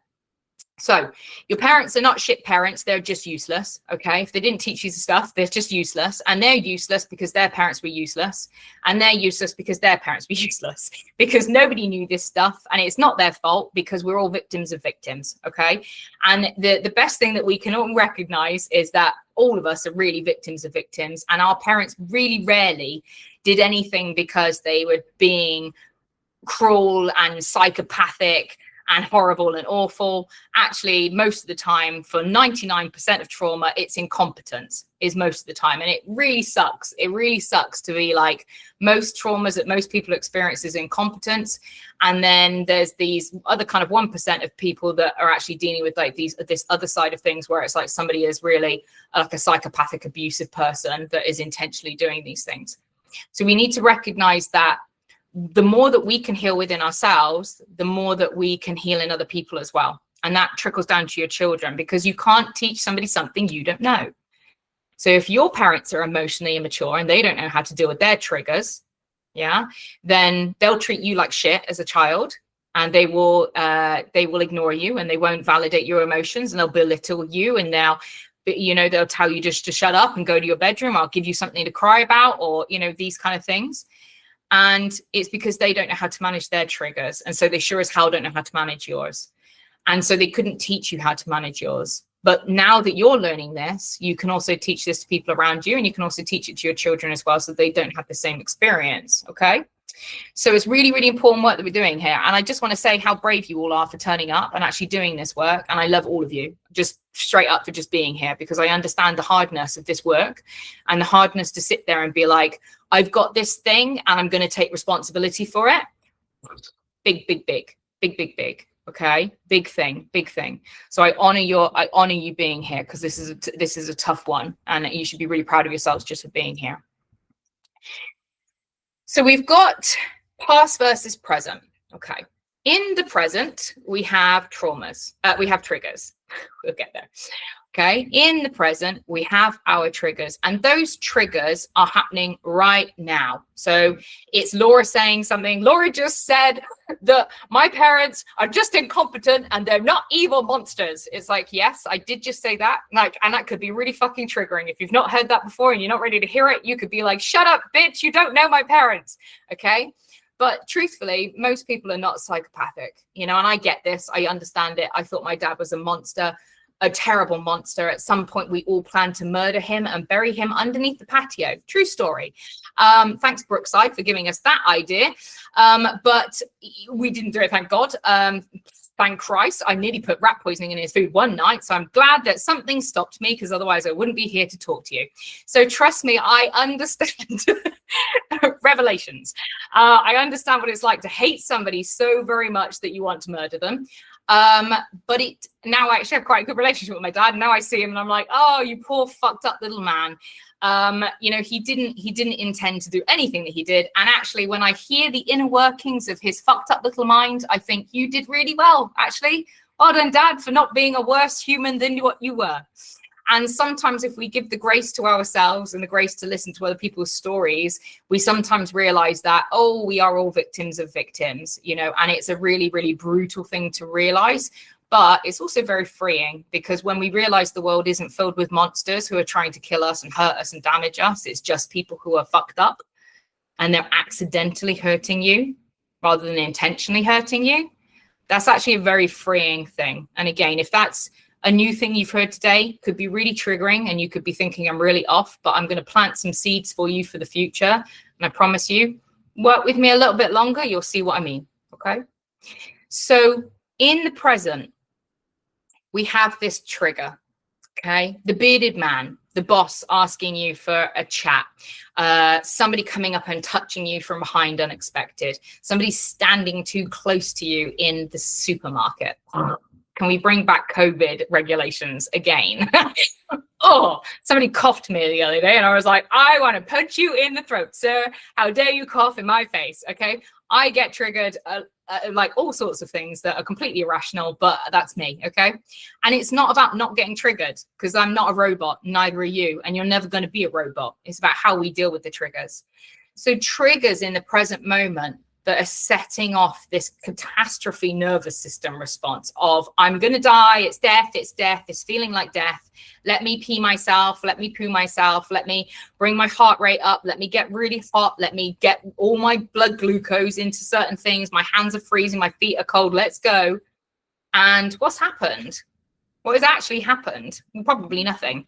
So your parents are not shit parents. They're just useless. Okay. If they didn't teach you the stuff, they're just useless, and they're useless because their parents were useless, and they're useless because their parents were useless, because nobody knew this stuff, and it's not their fault, because we're all victims of victims. Okay. And the best thing that we can all recognize is that all of us are really victims of victims, and our parents really rarely did anything because they were being cruel and psychopathic and horrible and awful. Actually, most of the time, for 99% of trauma, it's incompetence is most of the time. And it really sucks. It really sucks to be like, most traumas that most people experience is incompetence. And then there's these other kind of 1% of people that are actually dealing with like this other side of things, where it's like somebody is really like a psychopathic, abusive person that is intentionally doing these things. So we need to recognize that the more that we can heal within ourselves, the more that we can heal in other people as well. And that trickles down to your children, because you can't teach somebody something you don't know. So if your parents are emotionally immature and they don't know how to deal with their triggers, then they'll treat you like shit as a child, and they will ignore you, and they won't validate your emotions, and they'll belittle you, and they'll tell you just to shut up and go to your bedroom. I'll give you something to cry about, or, these kind of things. And it's because they don't know how to manage their triggers. And so they sure as hell don't know how to manage yours. And so they couldn't teach you how to manage yours. But now that you're learning this, you can also teach this to people around you, and you can also teach it to your children as well, so they don't have the same experience. Okay. So it's really, really important work that we're doing here. And I just want to say how brave you all are for turning up and actually doing this work. And I love all of you, just straight up, for just being here, because I understand the hardness of this work and the hardness to sit there and be like, I've got this thing and I'm going to take responsibility for it. Big, big, big, big, big, big. Okay. Big thing, big thing. So I honor you being here, because this is a tough one, and you should be really proud of yourselves just for being here. So we've got past versus present. Okay. In the present, we have traumas. We have triggers. We'll get there. Okay. In the present, we have our triggers, and those triggers are happening right now. So it's Laura saying something. Laura just said that my parents are just incompetent and they're not evil monsters. It's like, yes, I did just say that. And that could be really fucking triggering. If you've not heard that before and you're not ready to hear it, you could be like, shut up, bitch. You don't know my parents. Okay. But truthfully, most people are not psychopathic, and I get this. I understand it. I thought my dad was a monster. A terrible monster. At some point, we all planned to murder him and bury him underneath the patio. True story. Thanks, Brookside, for giving us that idea. But we didn't do it, thank God. Thank Christ. I nearly put rat poisoning in his food one night. So I'm glad that something stopped me, because otherwise I wouldn't be here to talk to you. So trust me, I understand. Revelations. I understand what it's like to hate somebody so very much that you want to murder them. But now I actually have quite a good relationship with my dad. And now I see him and I'm like, oh, you poor fucked up little man. He didn't intend to do anything that he did. And actually, when I hear the inner workings of his fucked up little mind, I think you did really well, actually. Well done, Dad, for not being a worse human than what you were. And sometimes if we give the grace to ourselves and the grace to listen to other people's stories, we sometimes realize that, oh, we are all victims of victims, and it's a really, really brutal thing to realize. But it's also very freeing, because when we realize the world isn't filled with monsters who are trying to kill us and hurt us and damage us, it's just people who are fucked up and they're accidentally hurting you rather than intentionally hurting you. That's actually a very freeing thing. And again, if that's a new thing you've heard today, could be really triggering, and you could be thinking I'm really off, but I'm going to plant some seeds for you for the future. And I promise you, work with me a little bit longer, you'll see what I mean. Okay. So in the present, we have this trigger. Okay. The bearded man, the boss asking you for a chat, somebody coming up and touching you from behind unexpected, somebody standing too close to you in the supermarket. Can we bring back COVID regulations again? Oh, somebody coughed me the other day and I was like, I want to punch you in the throat, sir. How dare you cough in my face? Okay. I get triggered like all sorts of things that are completely irrational, but that's me. Okay. And it's not about not getting triggered, because I'm not a robot. Neither are you. And you're never going to be a robot. It's about how we deal with the triggers. So triggers in the present moment that are setting off this catastrophe nervous system response of, I'm going to die. It's death. It's feeling like death. Let me pee myself. Let me poo myself. Let me bring my heart rate up. Let me get really hot. Let me get all my blood glucose into certain things. My hands are freezing. My feet are cold. Let's go. And what's happened? What has actually happened? Well, probably nothing.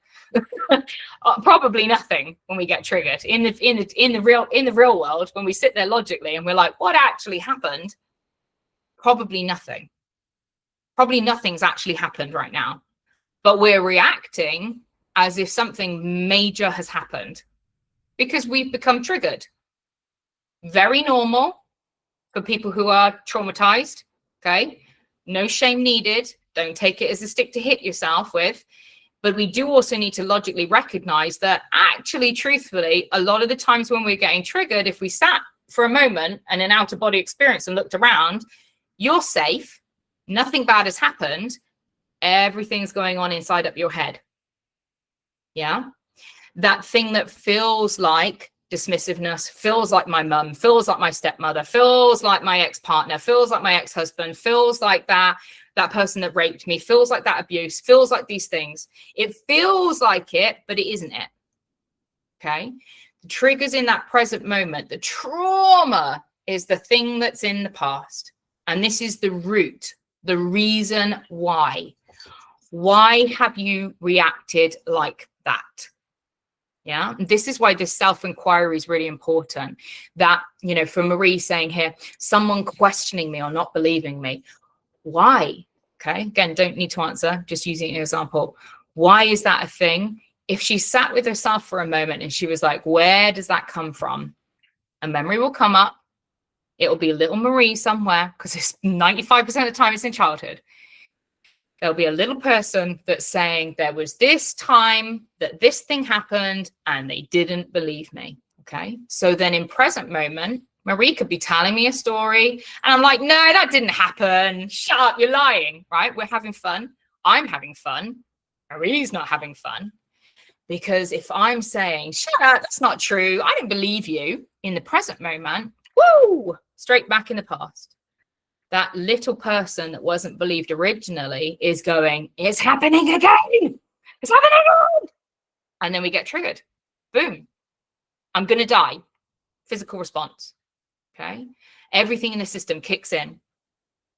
Probably nothing when we get triggered in the real world. When we sit there logically and we're like, what actually happened? Probably nothing. Probably nothing's actually happened right now, but we're reacting as if something major has happened because we've become triggered. Very normal for people who are traumatized, okay? No shame needed. Don't take it as a stick to hit yourself with. But we do also need to logically recognize that actually, truthfully, a lot of the times when we're getting triggered, if we sat for a moment and an outer body experience and looked around, you're safe. Nothing bad has happened. Everything's going on inside up your head. Yeah. That thing that feels like dismissiveness, feels like my mum, feels like my stepmother, feels like my ex-partner, feels like my ex-husband, feels like that person that raped me, feels like that abuse, feels like these things. It feels like it, but it isn't it. Okay. The triggers in that present moment, the trauma is the thing that's in the past. And this is the root, the reason why. Why have you reacted like that? Yeah. And this is why this self-inquiry is really important. That, you know, for Marie saying here, someone questioning me or not believing me. Why? Okay. Again, don't need to answer, just using an example. Why is that a thing? If she sat with herself for a moment and she was like, where does that come from? A memory will come up. It'll be little Marie somewhere, because it's 95% of the time it's in childhood. There'll be a little person that's saying there was this time that this thing happened and they didn't believe me. Okay. So then in present moment, Marie could be telling me a story and I'm like, no, that didn't happen. Shut up. You're lying, right? We're having fun. I'm having fun. Marie's not having fun. Because if I'm saying, shut up, that's not true, I don't believe you, in the present moment, woo, straight back in the past. That little person that wasn't believed originally is going, it's happening again. It's happening again. And then we get triggered. Boom. I'm going to die. Physical response. Okay. Everything in the system kicks in.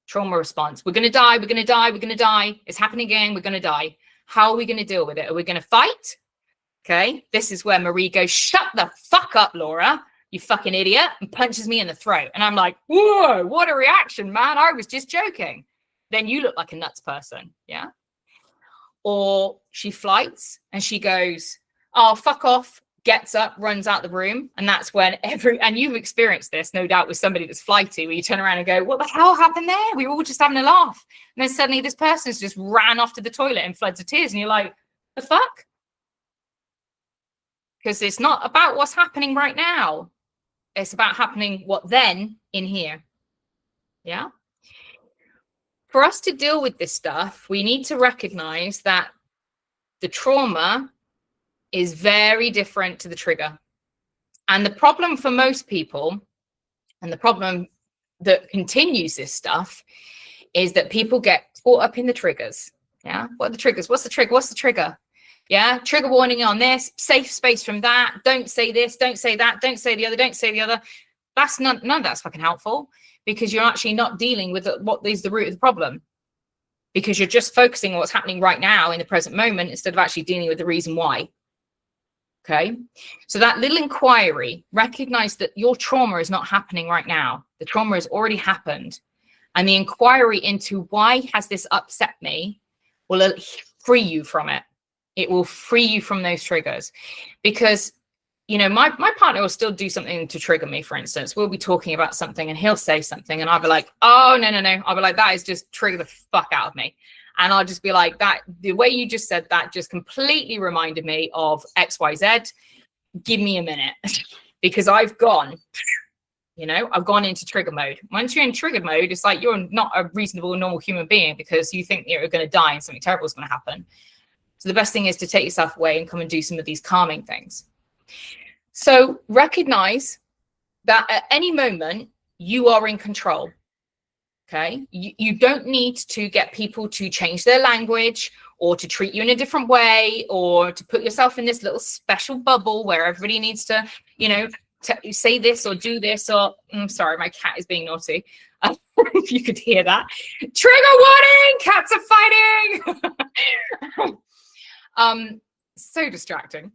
Trauma response. We're going to die. We're going to die. We're going to die. It's happening again. We're going to die. How are we going to deal with it? Are we going to fight? Okay. This is where Marie goes, shut the fuck up, Laura, you fucking idiot, and punches me in the throat. And I'm like, whoa, what a reaction, man. I was just joking. Then you look like a nuts person. Yeah. Or she flights and she goes, oh, fuck off, gets up, runs out the room. And that's when and you've experienced this, no doubt, with somebody that's flighty, where you turn around and go, what the hell happened there? We were all just having a laugh. And then suddenly this person's just ran off to the toilet in floods of tears. And you're like, the fuck? Because it's not about what's happening right now. It's about happening what then in here. Yeah. For us to deal with this stuff, we need to recognize that the trauma is very different to the trigger. And the problem for most people, and the problem that continues this stuff, is that people get caught up in the triggers. Yeah. What are the triggers? What's the trigger? What's the trigger? Yeah. Trigger warning on this, safe space from that. Don't say this, don't say that, don't say the other, don't say the other. That's none of that's fucking helpful, because you're actually not dealing with what is the root of the problem, because you're just focusing on what's happening right now in the present moment instead of actually dealing with the reason why. Okay. So that little inquiry, recognize that your trauma is not happening right now. The trauma has already happened. And the inquiry into why has this upset me will free you from it. It will free you from those triggers, because, you know, my partner will still do something to trigger me. For instance, we'll be talking about something and he'll say something and I'll be like, oh, no. I'll be like, that is just trigger the fuck out of me. And I'll just be like, that, the way you just said that just completely reminded me of XYZ. Give me a minute, because I've gone, you know, I've gone into trigger mode. Once you're in trigger mode, it's like you're not a reasonable, normal human being, because you think you're going to die and something terrible is going to happen. So the best thing is to take yourself away and come and do some of these calming things. So recognize that at any moment you are in control. Okay. You don't need to get people to change their language or to treat you in a different way, or to put yourself in this little special bubble where everybody needs to, you know, say this or do this, or sorry, my cat is being naughty. If you could hear that. Trigger warning, cats are fighting. So distracting.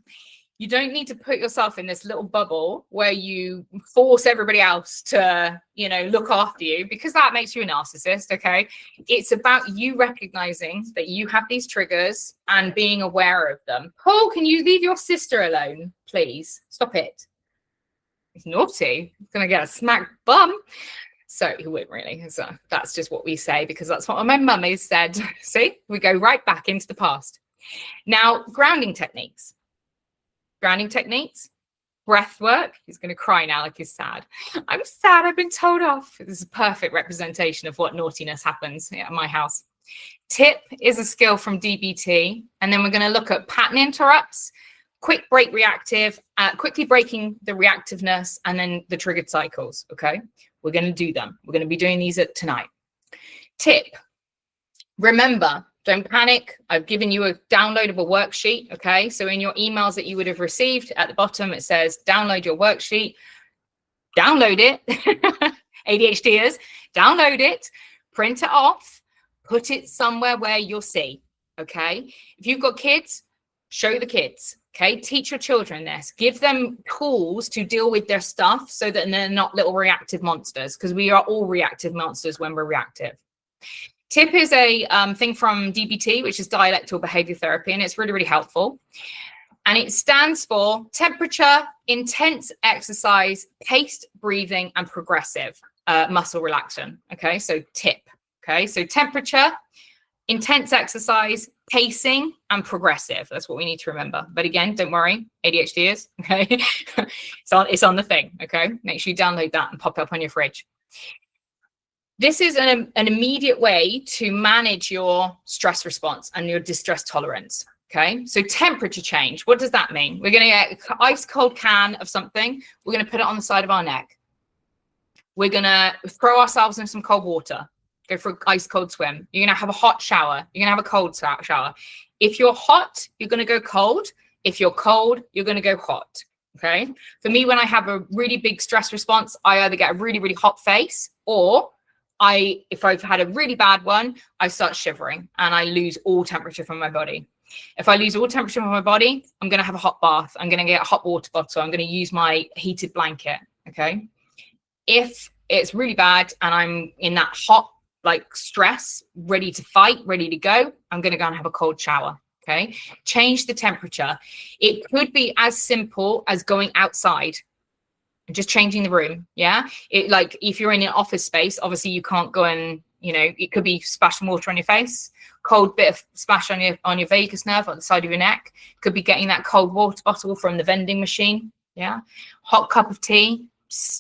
You don't need to put yourself in this little bubble where you force everybody else to, look after you, because that makes you a narcissist, okay? It's about you recognizing that you have these triggers and being aware of them. Paul, can you leave your sister alone, please? Stop it. He's naughty. He's going to get a smack bum. So he wouldn't really. So that's just what we say, because that's what my mummy said. See, we go right back into the past. Now, grounding techniques. Breath work. He's going to cry now like he's sad. I'm sad. I've been told off. This is a perfect representation of what naughtiness happens at my house. Tip is a skill from DBT. And then we're going to look at pattern interrupts, quick break reactive, quickly breaking the reactiveness, and then the triggered cycles. Okay. We're going to do them. We're going to be doing these tonight. Tip. Remember, don't panic. I've given you a downloadable worksheet, okay? So in your emails that you would have received, at the bottom, it says, download your worksheet. Download it. ADHDers, download it, print it off, put it somewhere where you'll see, okay? If you've got kids, show the kids, okay? Teach your children this. Give them tools to deal with their stuff so that they're not little reactive monsters, because we are all reactive monsters when we're reactive. TIP is a thing from DBT, which is dialectical behavior therapy, and it's really, really helpful. And it stands for temperature, intense exercise, paced breathing, and progressive muscle relaxation. Okay, so TIP. Okay, so temperature, intense exercise, pacing, and progressive. That's what we need to remember. But again, don't worry, ADHD is, okay? It's on the thing, okay? Make sure you download that and pop it up on your fridge. This is an immediate way to manage your stress response and your distress tolerance, okay? So temperature change, what does that mean? We're going to get an ice cold can of something. We're going to put it on the side of our neck. We're going to throw ourselves in some cold water, go for an ice cold swim. You're going to have a hot shower. You're going to have a cold shower. If you're hot, you're going to go cold. If you're cold, you're going to go hot, okay? For me, when I have a really big stress response, I either get a really, really hot face, or if I've had a really bad one, I start shivering and I lose all temperature from my body. If I lose all temperature from my body, I'm going to have a hot bath. I'm going to get a hot water bottle. I'm going to use my heated blanket. Okay. If it's really bad and I'm in that hot, like stress, ready to fight, ready to go, I'm going to go and have a cold shower. Okay. Change the temperature. It could be as simple as going outside. Just changing the room. Yeah. It, like if you're in an office space, obviously you can't go and, it could be splashing water on your face, cold bit of splash on your vagus nerve on the side of your neck. Could be getting that cold water bottle from the vending machine. Yeah. Hot cup of tea.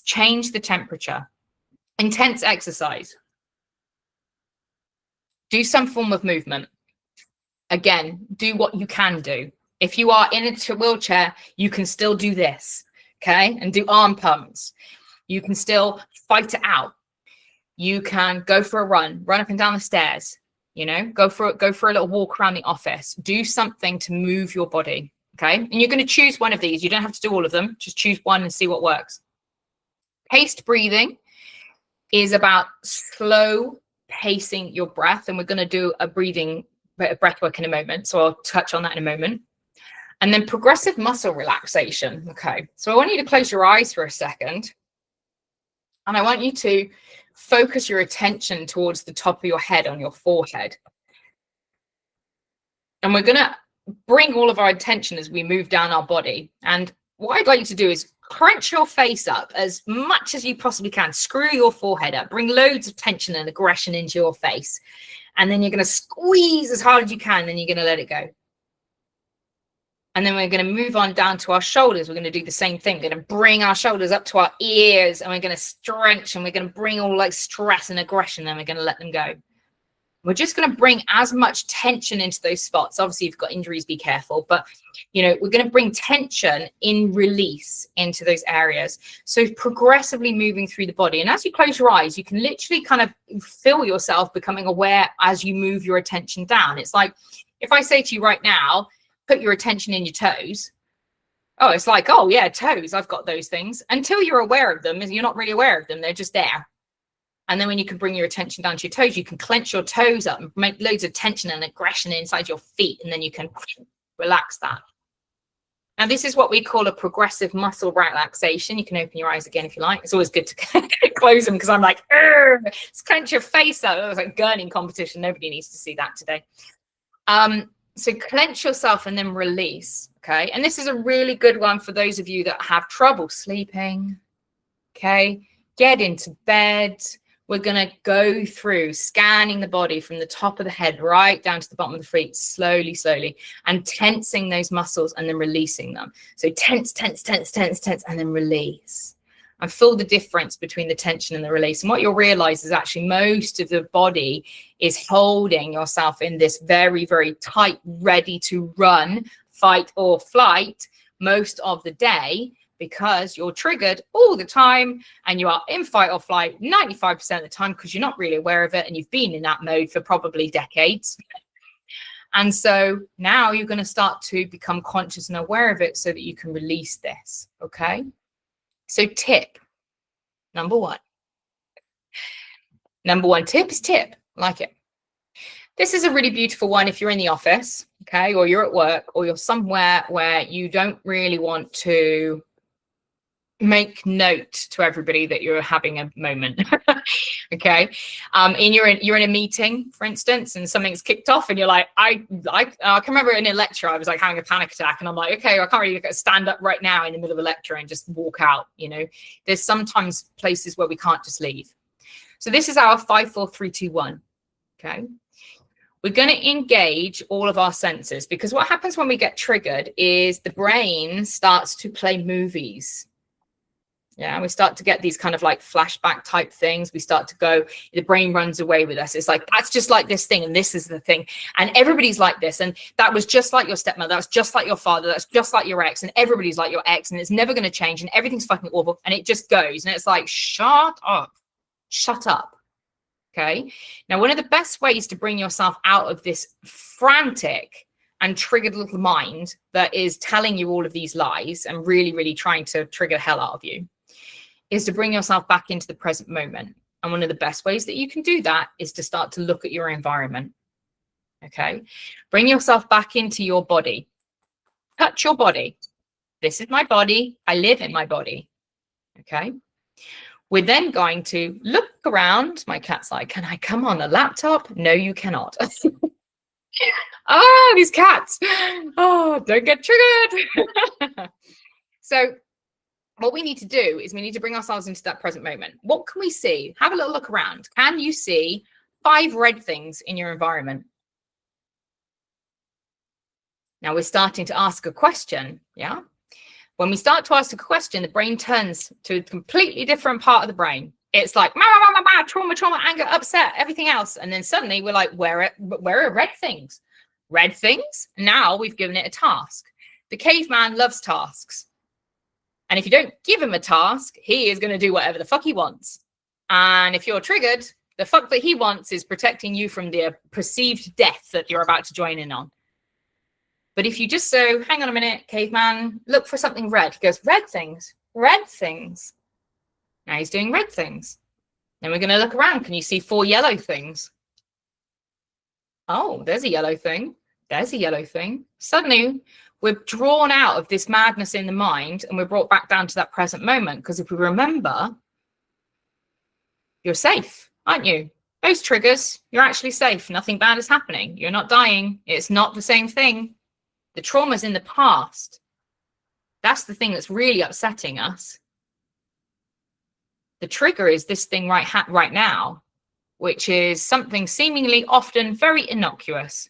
Change the temperature. Intense exercise. Do some form of movement. Again, do what you can do. If you are in a wheelchair, you can still do this. Okay, and do arm pumps. You can still fight it out. You can go for a run up and down the stairs. Go for a little walk around the office. Do something to move your body. Okay, and you're going to choose one of these. You don't have to do all of them. Just choose one and see what works. Paced breathing is about slow pacing your breath, and we're going to do a breath work in a moment. So I'll touch on that in a moment. And then progressive muscle relaxation. Okay, so I want you to close your eyes for a second. And I want you to focus your attention towards the top of your head, on your forehead. And we're going to bring all of our attention as we move down our body. And what I'd like you to do is crunch your face up as much as you possibly can. Screw your forehead up. Bring loads of tension and aggression into your face. And then you're going to squeeze as hard as you can. Then you're going to let it go. And then we're going to move on down to our shoulders. We're going to do the same thing. We're going to bring our shoulders up to our ears, and we're going to stretch, and we're going to bring all like stress and aggression, and we're going to let them go. We're just going to bring as much tension into those spots. Obviously, if you've got injuries, be careful. But, we're going to bring tension in release into those areas. So progressively moving through the body. And as you close your eyes, you can literally kind of feel yourself becoming aware as you move your attention down. It's like if I say to you right now, put your attention in your toes. Oh, it's like, oh yeah, toes. I've got those things. Until you're aware of them, you're not really aware of them. They're just there. And then when you can bring your attention down to your toes, you can clench your toes up and make loads of tension and aggression inside your feet. And then you can relax that. Now, this is what we call a progressive muscle relaxation. You can open your eyes again if you like. It's always good to close them because I'm like, let's clench your face out. It was like gurning competition. Nobody needs to see that today. So clench yourself and then release, okay? And this is a really good one for those of you that have trouble sleeping, okay? Get into bed. We're going to go through scanning the body from the top of the head right down to the bottom of the feet, slowly, slowly, and tensing those muscles and then releasing them. So tense, tense, tense, tense, tense, and then release. And feel the difference between the tension and the release. And what you'll realize is actually most of the body is holding yourself in this very, very tight, ready to run, fight or flight most of the day, because you're triggered all the time and you are in fight or flight 95% of the time because you're not really aware of it and you've been in that mode for probably decades. And so now you're going to start to become conscious and aware of it so that you can release this, okay? So tip number one. Number one tip is tip. Like it. This is a really beautiful one if you're in the office, okay, or you're at work, or you're somewhere where you don't really want to make note to everybody that you're having a moment. Okay. And you're in a meeting, for instance, and something's kicked off and you're like, I can remember in a lecture, I was like having a panic attack and I'm like, okay, I can't really stand up right now in the middle of a lecture and just walk out. You know, there's sometimes places where we can't just leave. So this is our 5, 4, 3, 2, 1. Okay. We're going to engage all of our senses, because what happens when we get triggered is the brain starts to play movies. Yeah, we start to get these kind of like flashback type things. We start to go, the brain runs away with us. It's like, that's just like this thing. And this is the thing. And everybody's like this. And that was just like your stepmother. That was just like your father. That's just like your ex. And everybody's like your ex. And it's never going to change. And everything's fucking awful. And it just goes. And it's like, shut up. Shut up. Okay. Now, one of the best ways to bring yourself out of this frantic and triggered little mind that is telling you all of these lies and really, really trying to trigger the hell out of you is to bring yourself back into the present moment. And one of the best ways that you can do that is to start to look at your environment. Okay. Bring yourself back into your body. Touch your body. This is my body. I live in my body. Okay. We're then going to look around. My cat's like, can I come on a laptop? No, you cannot. Oh, these cats. Oh, don't get triggered. So what we need to do is we need to bring ourselves into that present moment. What can we see? Have a little look around. Can you see 5 red things in your environment? Now we're starting to ask a question. Yeah. When we start to ask a question, the brain turns to a completely different part of the brain. It's like trauma, trauma, anger, upset, everything else. And then suddenly we're like, where are red things? Red things? Now we've given it a task. The caveman loves tasks. And if you don't give him a task, he is going to do whatever the fuck he wants. And if you're triggered, the fuck that he wants is protecting you from the perceived death that you're about to join in on. But if you just so, hang on a minute, caveman, look for something red. He goes, red things, red things. Now he's doing red things. Then we're going to look around. Can you see 4 yellow things? Oh, there's a yellow thing. There's a yellow thing. Suddenly, we're drawn out of this madness in the mind and we're brought back down to that present moment. Because if we remember, you're safe, aren't you? Those triggers, you're actually safe. Nothing bad is happening. You're not dying. It's not the same thing. The trauma's in the past. That's the thing that's really upsetting us. The trigger is this thing right now, which is something seemingly often very innocuous.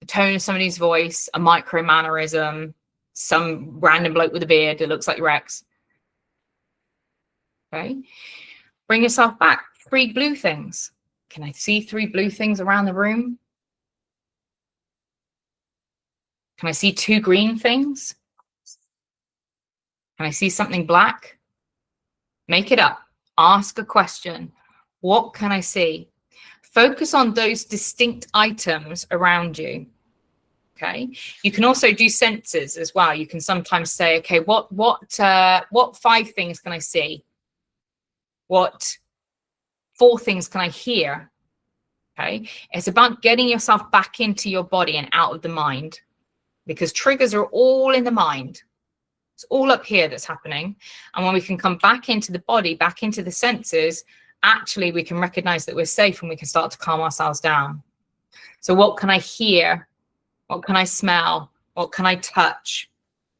The tone of somebody's voice, a micro mannerism, some random bloke with a beard that looks like your ex. Okay. Bring yourself back. 3 blue things. Can I see 3 blue things around the room? Can I see 2 green things? Can I see something black? Make it up. Ask a question. What can I see? Focus on those distinct items around you. Okay. You can also do senses as well. You can sometimes say, okay, what 5 things can I see? What 4 things can I hear? Okay. It's about getting yourself back into your body and out of the mind. because triggers are all in the mind. It's all up here that's happening. And when we can come back into the body, back into the senses, actually we can recognize that we're safe and we can start to calm ourselves down. So what can I hear? What can I smell? What can I touch?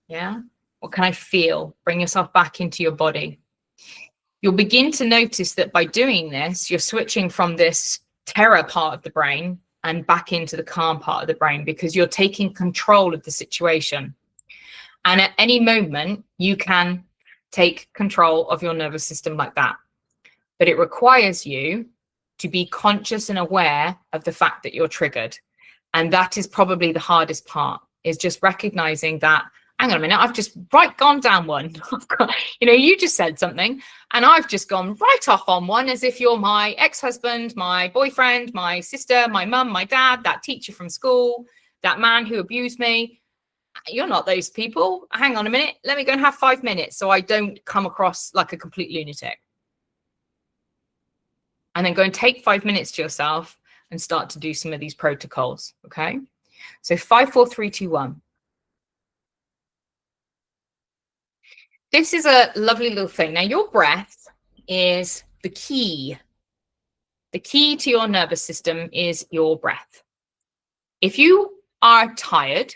Yeah. What can I feel? Bring yourself back into your body. You'll begin to notice that by doing this, you're switching from this terror part of the brain and back into the calm part of the brain, because you're taking control of the situation. And at any moment, you can take control of your nervous system like that. But it requires you to be conscious and aware of the fact that you're triggered. And that is probably the hardest part, is just recognizing that, hang on a minute, I've just gone down one. You just said something and I've just gone right off on one, as if you're my ex-husband, my boyfriend, my sister, my mum, my dad, that teacher from school, that man who abused me. You're not those people. Hang on a minute. Let me go and have 5 minutes so I don't come across like a complete lunatic. And then go and take 5 minutes to yourself and start to do some of these protocols. Okay. So 5, 4, 3, 2, 1. This is a lovely little thing. Now, your breath is the key. The key to your nervous system is your breath. If you are tired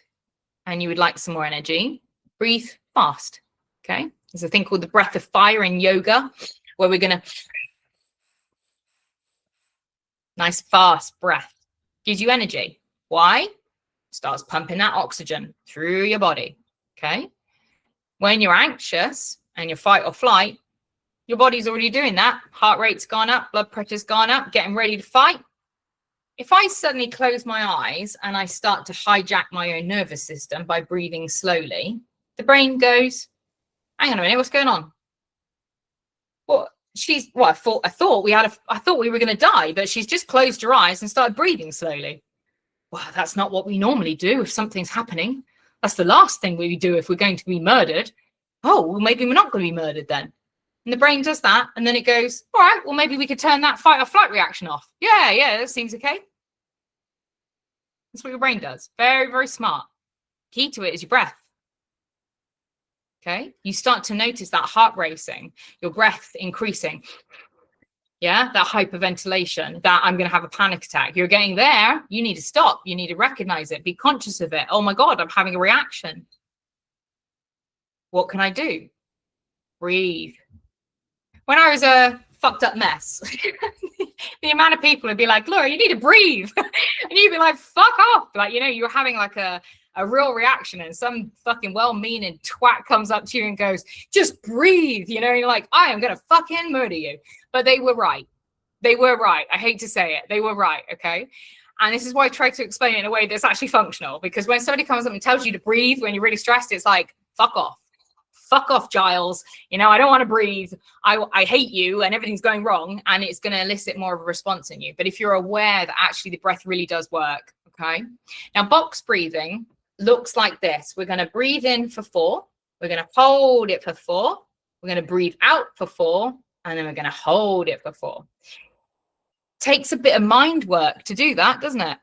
and you would like some more energy, breathe fast. Okay. There's a thing called the breath of fire in yoga, where we're going to nice fast breath. Gives you energy. Why? Starts pumping that oxygen through your body. Okay. When you're anxious and you're fight or flight, your body's already doing that. Heart rate's gone up, blood pressure's gone up, getting ready to fight. If I suddenly close my eyes and I start to hijack my own nervous system by breathing slowly, the brain goes, hang on a minute, what's going on? Well, I thought we were going to die, but she's just closed her eyes and started breathing slowly. Well, that's not what we normally do if something's happening. That's the last thing we do if we're going to be murdered. Oh, well, maybe we're not going to be murdered then. And the brain does that. And then it goes, all right, well, maybe we could turn that fight or flight reaction off. Yeah, that seems okay. That's what your brain does. Very, very smart. Key to it is your breath. Okay. You start to notice that heart racing, your breath increasing. Yeah, that hyperventilation, that I'm going to have a panic attack. You're getting there. You need to stop. You need to recognize it. Be conscious of it. Oh my God, I'm having a reaction. What can I do? Breathe. When I was a fucked up mess, the amount of people would be like, Laura, you need to breathe. And you'd be like, fuck off. Like, you're having like a real reaction, and some fucking well-meaning twat comes up to you and goes, just breathe. And you're like, I am going to fucking murder you. But they were right. They were right. I hate to say it. They were right. Okay. And this is why I try to explain it in a way that's actually functional, because when somebody comes up and tells you to breathe when you're really stressed, it's like, fuck off. Fuck off, Giles. I don't want to breathe. I hate you and everything's going wrong, and it's going to elicit more of a response in you. But if you're aware that actually the breath really does work. Okay. Now, box breathing looks like this. We're going to breathe in for 4. We're going to hold it for 4. We're going to breathe out for 4. And then we're going to hold it for 4. Takes a bit of mind work to do that, doesn't it?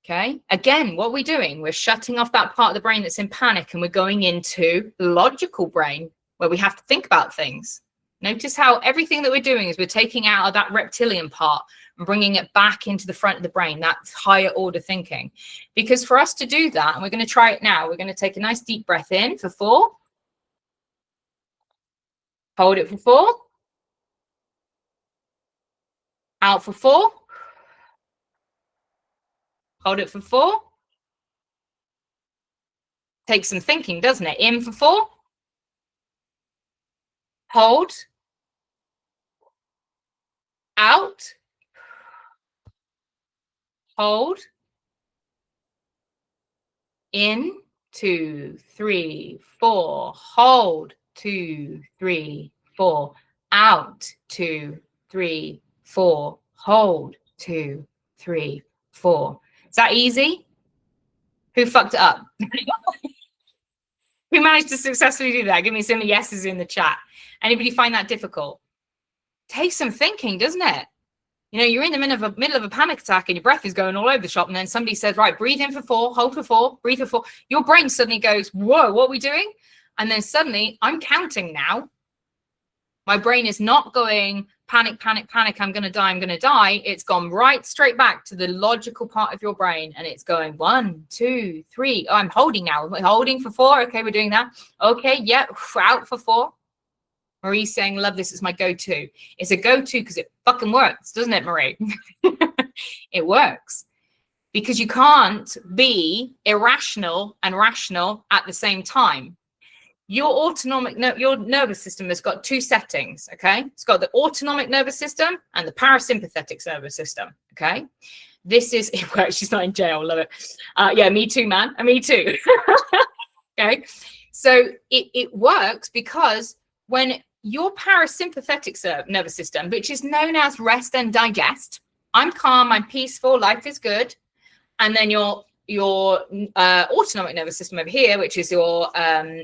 Okay. Again, what are we doing? We're shutting off that part of the brain that's in panic, and we're going into the logical brain where we have to think about things. Notice how everything that we're doing is we're taking out of that reptilian part and bringing it back into the front of the brain, that higher order thinking. Because for us to do that, and we're going to try it now, we're going to take a nice deep breath in for 4. Hold it for 4. Out for 4. Hold it for 4. Takes some thinking, doesn't it? In for 4. Hold. Out. Hold. In. 2, 3, 4. Hold. 2, 3, 4. Out. 2, 3, 4. Hold. 2, 3, 4. Is that easy? Who fucked it up? Who managed to successfully do that? Give me some yeses in the chat. Anybody find that difficult? Takes some thinking, doesn't it? You know, you're in the middle of a panic attack and your breath is going all over the shop. And then somebody says, right, breathe in for 4, hold for 4, breathe for 4. Your brain suddenly goes, whoa, what are we doing? And then suddenly I'm counting now. My brain is not going panic, panic, panic. I'm going to die. I'm going to die. It's gone right straight back to the logical part of your brain. And it's going 1, 2, 3. Oh, I'm holding now. We're holding for 4. Okay, we're doing that. Okay, yeah, out for 4. Marie's saying, love this is my go-to. It's a go-to because it fucking works, doesn't it, Marie? It works. Because you can't be irrational and rational at the same time. Your your nervous system has got 2 settings, okay? It's got the autonomic nervous system and the parasympathetic nervous system, okay? This is, it works, she's not in jail, love it. Yeah, me too, man, me too. Okay, so it works because when your parasympathetic nervous system, which is known as rest and digest, I'm calm, I'm peaceful, life is good, and then your autonomic nervous system over here, which is your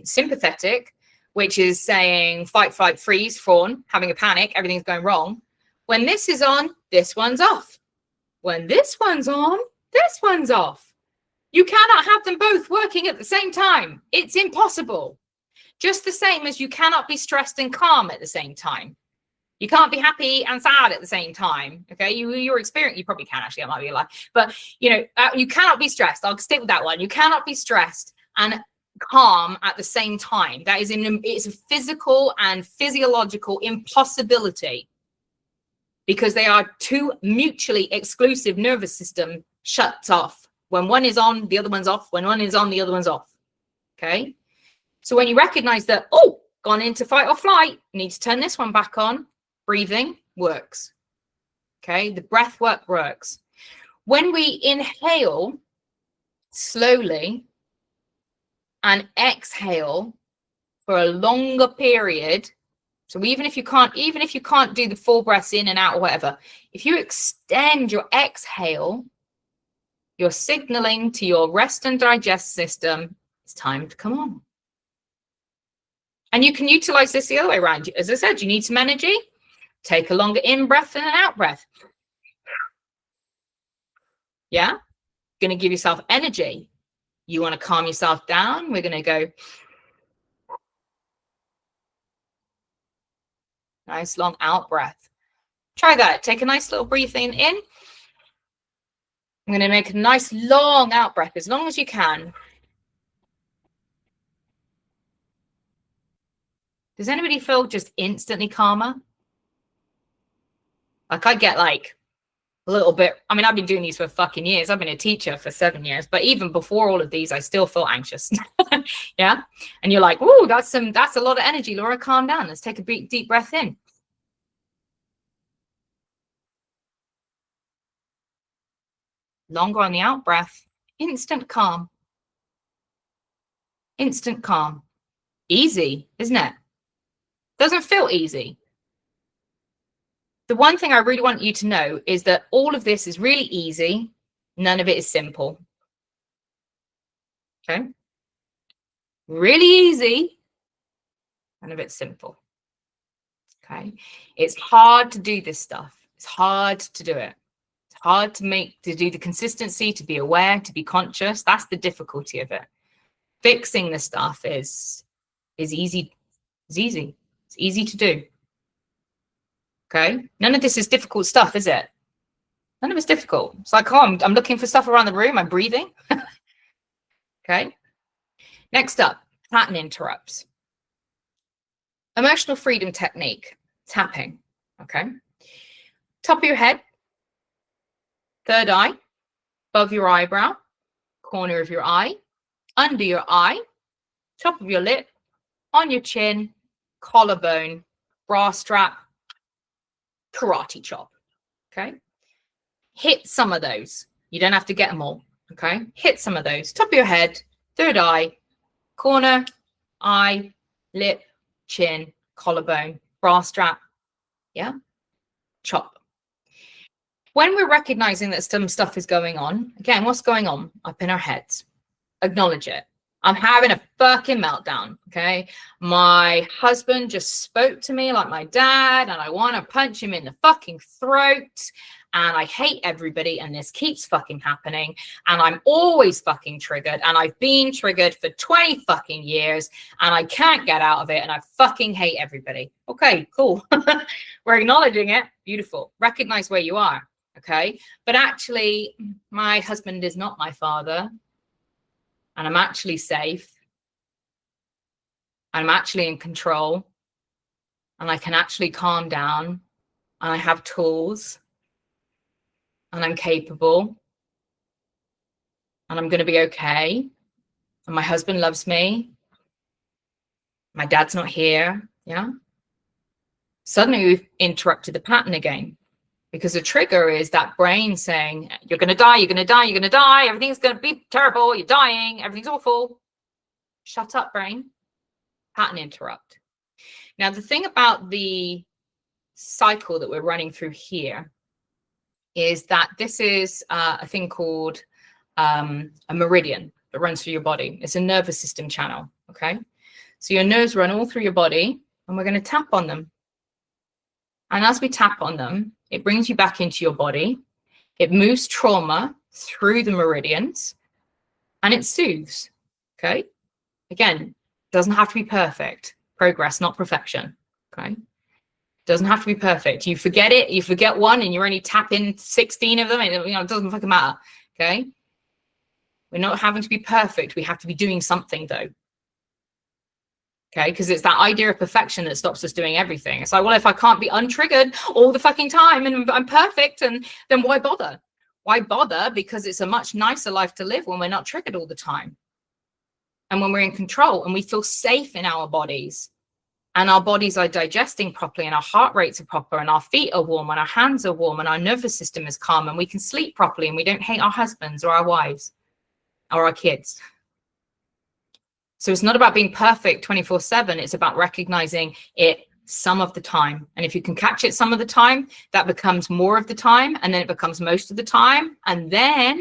sympathetic, which is saying fight, flight, freeze, fawn, having a panic, everything's going wrong. When this is on, this one's off. When this one's on, this one's off. You cannot have them both working at the same time. It's impossible. Just the same as you cannot be stressed and calm at the same time. You can't be happy and sad at the same time. Okay, your experience, you probably can actually, that might be a lie. But you know, you cannot be stressed. I'll stick with that one. You cannot be stressed and calm at the same time. That is it's a physical and physiological impossibility because they are 2 mutually exclusive nervous system shuts off. When one is on, the other one's off. When one is on, the other one's off. Okay, so when you recognize that, oh, gone into fight or flight, you need to turn this one back on. Breathing works. Okay, the breath work works. When we inhale slowly and exhale for a longer period, so even if you can't do the full breaths in and out or whatever, if you extend your exhale, you're signaling to your rest and digest system, it's time to come on. And you can utilize this the other way around. As I said, you need some energy. Take a longer in breath and an out breath. Yeah? Going to give yourself energy. You want to calm yourself down. We're going to go nice long out breath. Try that. Take a nice little breathing in. I'm going to make a nice long out breath as long as you can. Does anybody feel just instantly calmer? Like I get like a little bit, I mean, I've been doing these for fucking years. I've been a teacher for 7 years, but even before all of these, I still feel anxious. Yeah. And you're like, oh, that's a lot of energy, Laura, calm down. Let's take a deep breath in. Longer on the out breath, instant calm. Instant calm. Easy, isn't it? Doesn't feel easy. The one thing I really want you to know is that all of this is really easy. None of it is simple. Okay? Really easy. None of it's simple. Okay? It's hard to do this stuff. It's hard to do it. It's hard to do the consistency, to be aware, to be conscious. That's the difficulty of it. Fixing the stuff is easy. It's easy. It's easy to do. Okay? None of this is difficult stuff, is it? None of it's difficult. It's like, oh, I'm looking for stuff around the room. I'm breathing. Okay? Next up, pattern interrupts. Emotional freedom technique, tapping. Okay? Top of your head, third eye, above your eyebrow, corner of your eye, under your eye, top of your lip, on your chin, collarbone, bra strap, karate chop. Okay? Hit some of those. You don't have to get them all. Okay? Hit some of those. Top of your head, third eye, corner, eye, lip, chin, collarbone, bra strap. Yeah? Chop. When we're recognizing that some stuff is going on, again, what's going on up in our heads? Acknowledge it. I'm having a fucking meltdown, okay? My husband just spoke to me like my dad, and I want to punch him in the fucking throat, and I hate everybody, and this keeps fucking happening, and I'm always fucking triggered, and I've been triggered for 20 fucking years, and I can't get out of it, and I fucking hate everybody. Okay, cool. We're acknowledging it. Beautiful. Recognize where you are, okay? But actually, my husband is not my father. And I'm actually safe. I'm actually in control. And I can actually calm down. And I have tools. And I'm capable. And I'm going to be okay. And my husband loves me. My dad's not here. Yeah. Suddenly we've interrupted the pattern again. Because the trigger is that brain saying, you're going to die, you're going to die, you're going to die. Everything's going to be terrible. You're dying. Everything's awful. Shut up, brain. Pattern interrupt. Now, the thing about the cycle that we're running through here is that this is a thing called a meridian that runs through your body. It's a nervous system channel, okay? So your nerves run all through your body, and we're going to tap on them. And as we tap on them, it brings you back into your body. It moves trauma through the meridians, and it soothes, okay? Again, doesn't have to be perfect. Progress, not perfection, okay? Doesn't have to be perfect. You forget it, you forget one, and you're only tapping 16 of them, and it doesn't fucking matter, okay? We're not having to be perfect. We have to be doing something, though. Okay, because it's that idea of perfection that stops us doing everything. It's like, well, if I can't be untriggered all the fucking time and I'm perfect, and then why bother? Why bother? Because it's a much nicer life to live when we're not triggered all the time. And when we're in control and we feel safe in our bodies, and our bodies are digesting properly, and our heart rates are proper, and our feet are warm, and our hands are warm, and our nervous system is calm, and we can sleep properly, and we don't hate our husbands or our wives or our kids. So it's not about being perfect 24/7. It's about recognizing it some of the time. And if you can catch it some of the time, that becomes more of the time. And then it becomes most of the time. And then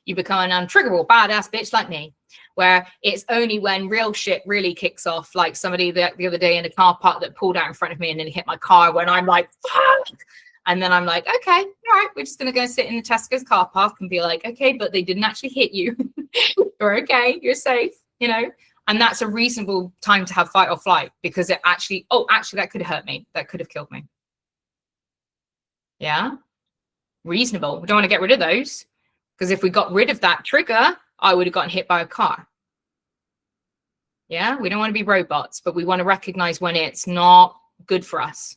you become an untriggerable badass bitch like me, where it's only when real shit really kicks off, like somebody the other day in a car park that pulled out in front of me and then hit my car, when I'm like, fuck. And then I'm like, okay, all right, we're just going to go sit in the Tesco's car park and be like, okay, but they didn't actually hit you. You're okay. You're safe, you know? And that's a reasonable time to have fight or flight, because it actually, that could have hurt me. That could have killed me. Yeah. Reasonable. We don't want to get rid of those, because if we got rid of that trigger, I would have gotten hit by a car. Yeah. We don't want to be robots, but we want to recognize when it's not good for us.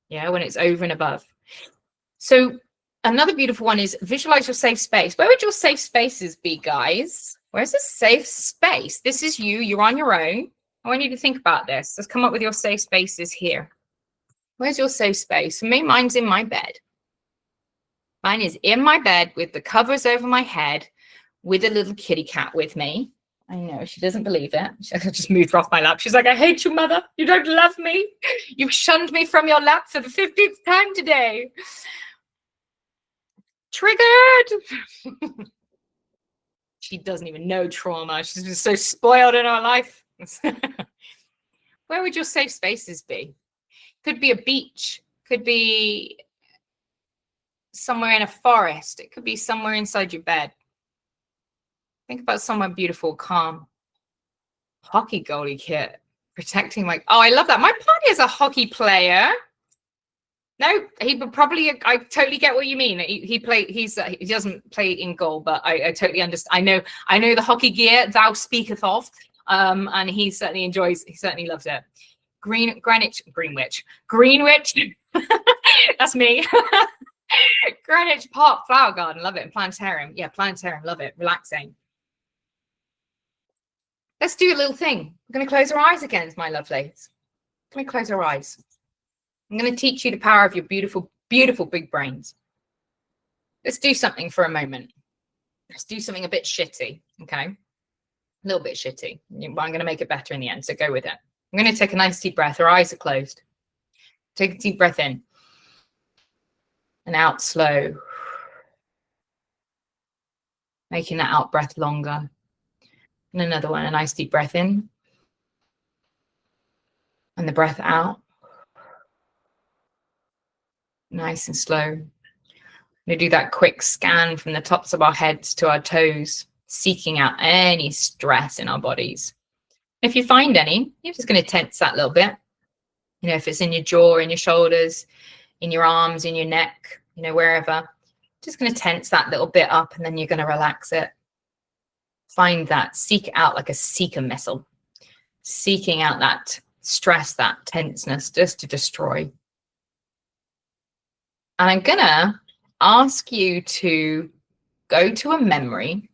Yeah. When it's over and above. So another beautiful one is visualize your safe space. Where would your safe spaces be, guys? Where's a safe space? This is you. You're on your own. I want you to think about this. Let's come up with your safe spaces here. Where's your safe space? For me, mine's in my bed. Mine is in my bed with the covers over my head, with a little kitty cat with me. I know, she doesn't believe it. She just moved her off my lap. She's like, I hate you, mother. You don't love me. You've shunned me from your lap for the 15th time today. Triggered. She doesn't even know trauma. She's been so spoiled in her life. Where would your safe spaces be? Could be a beach. Could be somewhere in a forest. It could be somewhere inside your bed. Think about somewhere beautiful, calm. Hockey goalie kit. Protecting my... Oh, I love that. My partner is a hockey player. No, he would probably. I totally get what you mean. He doesn't play in goal, but I totally understand. I know the hockey gear thou speaketh of, and he certainly enjoys. He certainly loves it. Greenwich. That's me. Greenwich Park Flower Garden, love it. Planetarium, yeah, planetarium, love it. Relaxing. Let's do a little thing. We're going to close our eyes again, my lovelies. Can we close our eyes? I'm going to teach you the power of your beautiful, beautiful big brains. Let's do something for a moment. Let's do something a bit shitty, okay? A little bit shitty. I'm going to make it better in the end, so go with it. I'm going to take a nice deep breath. Our eyes are closed. Take a deep breath in. And out slow. Making that out breath longer. And another one, a nice deep breath in. And the breath out. Nice and slow. We do that quick scan from the tops of our heads to our toes, seeking out any stress in our bodies. If you find any, you're just going to tense that a little bit. You know, if it's in your jaw, in your shoulders, in your arms, in your neck, you know, wherever, just going to tense that little bit up, and then you're going to relax it. Find that, seek it out like a seeker missile, seeking out that stress, that tenseness, just to destroy. And I'm going to ask you to go to a memory.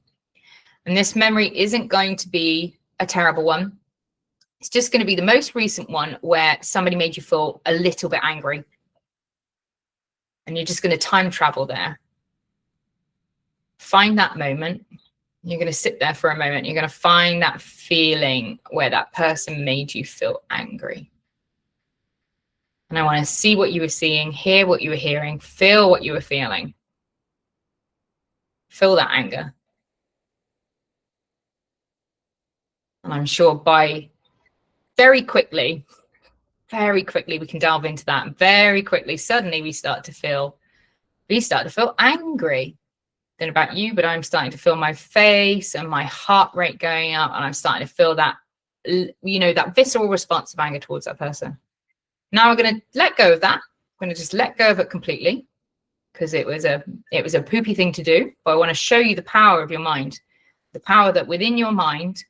And this memory isn't going to be a terrible one. It's just going to be the most recent one where somebody made you feel a little bit angry. And you're just going to time travel there. Find that moment. You're going to sit there for a moment. You're going to find that feeling where that person made you feel angry. And I want to see what you were seeing, hear what you were hearing, feel what you were feeling. Feel that anger. And I'm sure by very quickly, we can delve into that. Very quickly, suddenly we start to feel angry. Don't know about you, but I'm starting to feel my face and my heart rate going up, and I'm starting to feel that, you know, that visceral response of anger towards that person. Now we're going to let go of that. I'm going to just let go of it completely, because it was a poopy thing to do. But I want to show you the power of your mind, the power that within your mind,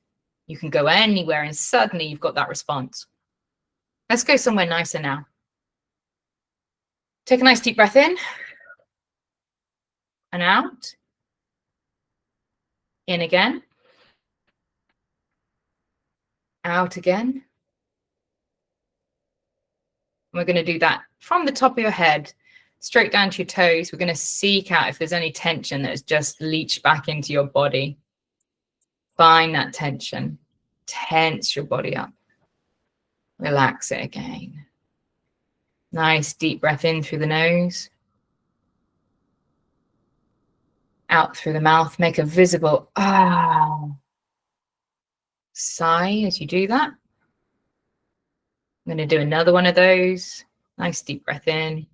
you can go anywhere and suddenly you've got that response. Let's go somewhere nicer now. Take a nice deep breath in and out. In again. Out again. We're going to do that from the top of your head straight down to your toes. We're going to seek out if there's any tension that has just leached back into your body. Find that tension. Tense your body up. Relax it again. Nice deep breath in through the nose. Out through the mouth. Make a visible sigh as you do that. I'm going to do another one of those. Nice deep breath in.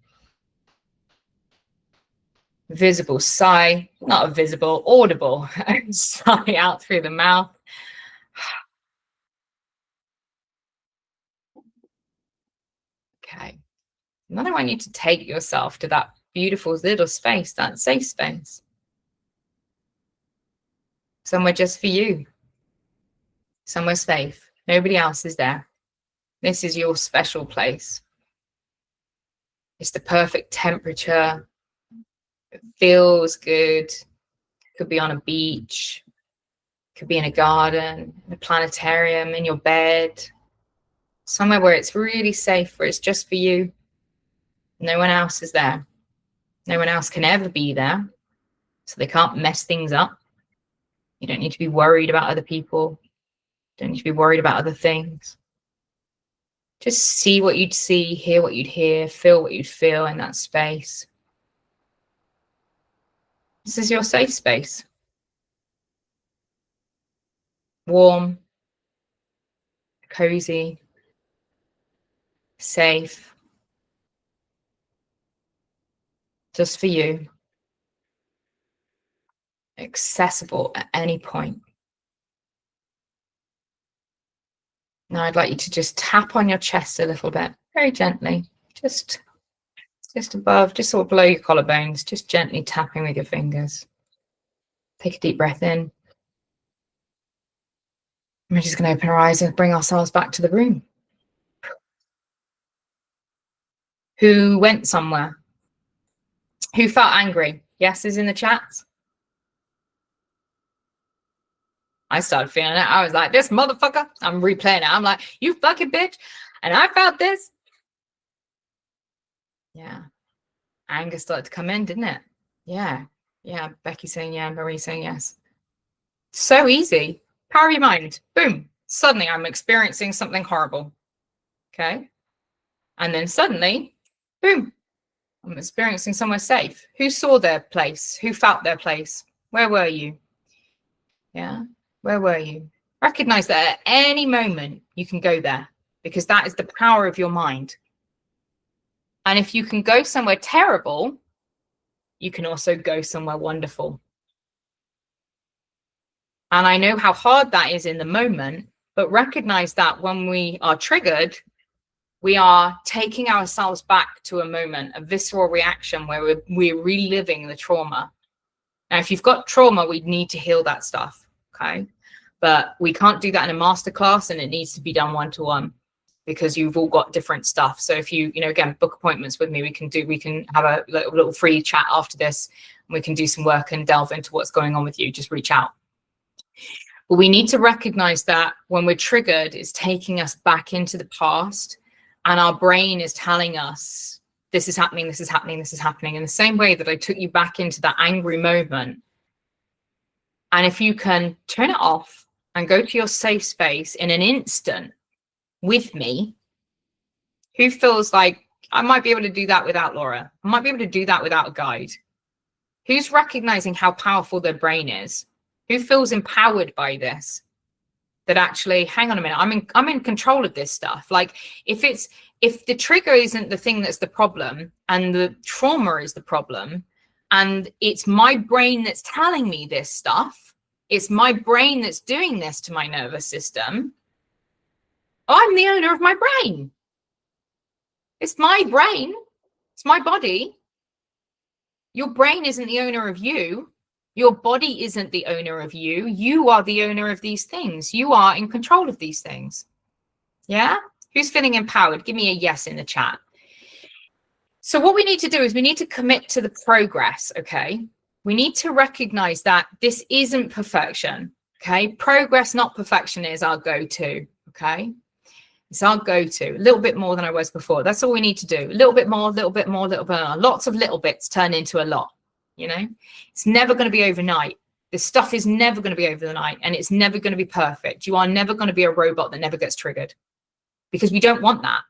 Visible sigh, not a visible, audible sigh out through the mouth. Okay. And then I want you to take yourself to that beautiful little space, that safe space. Somewhere just for you. Somewhere safe. Nobody else is there. This is your special place. It's the perfect temperature. It feels good. Could be on a beach. Could be in a garden, in a planetarium, in your bed. Somewhere where it's really safe, where it's just for you. No one else is there. No one else can ever be there. So they can't mess things up. You don't need to be worried about other people. Don't need to be worried about other things. Just see what you'd see, hear what you'd hear, feel what you'd feel in that space. This is your safe space. Warm, cozy, safe. Just for you. Accessible at any point. Now I'd like you to just tap on your chest a little bit, very gently, just above, just sort of below your collarbones, just gently tapping with your fingers. Take a deep breath in. We're just going to open our eyes and bring ourselves back to the room. Who went somewhere? Who felt angry? Yeses in the chat. I started feeling it. I was like, this motherfucker. I'm replaying it. I'm like, you fucking bitch. And I felt this. Yeah. Anger started to come in, didn't it? Yeah. Yeah. Becky saying yeah. Marie saying yes. So easy. Power of your mind. Boom. Suddenly I'm experiencing something horrible. Okay. And then suddenly, boom. I'm experiencing somewhere safe. Who saw their place? Who felt their place? Where were you? Yeah. Where were you? Recognize that at any moment you can go there, because that is the power of your mind. And if you can go somewhere terrible, you can also go somewhere wonderful. And I know how hard that is in the moment, but recognize that when we are triggered, we are taking ourselves back to a moment, a visceral reaction where we're reliving the trauma. Now, if you've got trauma, we need to heal that stuff, okay? But we can't do that in a masterclass, and it needs to be done one-to-one, because you've all got different stuff. So if you again, book appointments with me, we can have a little free chat after this, and we can do some work and delve into what's going on with you. Just reach out. But we need to recognize that when we're triggered, it's taking us back into the past, and our brain is telling us, this is happening, this is happening, this is happening, in the same way that I took you back into that angry moment. And if you can turn it off and go to your safe space in an instant with me, who feels like I might be able to do that without Laura? I might be able to do that without a guide. Who's recognizing how powerful their brain is? Who feels empowered by this? That actually, hang on a minute, I'm in control of this stuff. Like if the trigger isn't the thing that's the problem, and the trauma is the problem, and it's my brain that's telling me this stuff, it's my brain that's doing this to my nervous system, I'm the owner of my brain. It's my brain. It's my body. Your brain isn't the owner of you. Your body isn't the owner of you. You are the owner of these things. You are in control of these things. Yeah? Who's feeling empowered? Give me a yes in the chat. So what we need to do is we need to commit to the progress, okay? We need to recognize that this isn't perfection, okay? Progress, not perfection, is our go-to, okay? It's our go-to. A little bit more than I was before. That's all we need to do. A little bit more, a little bit more, a little bit more. Lots of little bits turn into a lot, you know? It's never going to be overnight. This stuff is never going to be overnight, and it's never going to be perfect. You are never going to be a robot that never gets triggered, because we don't want that.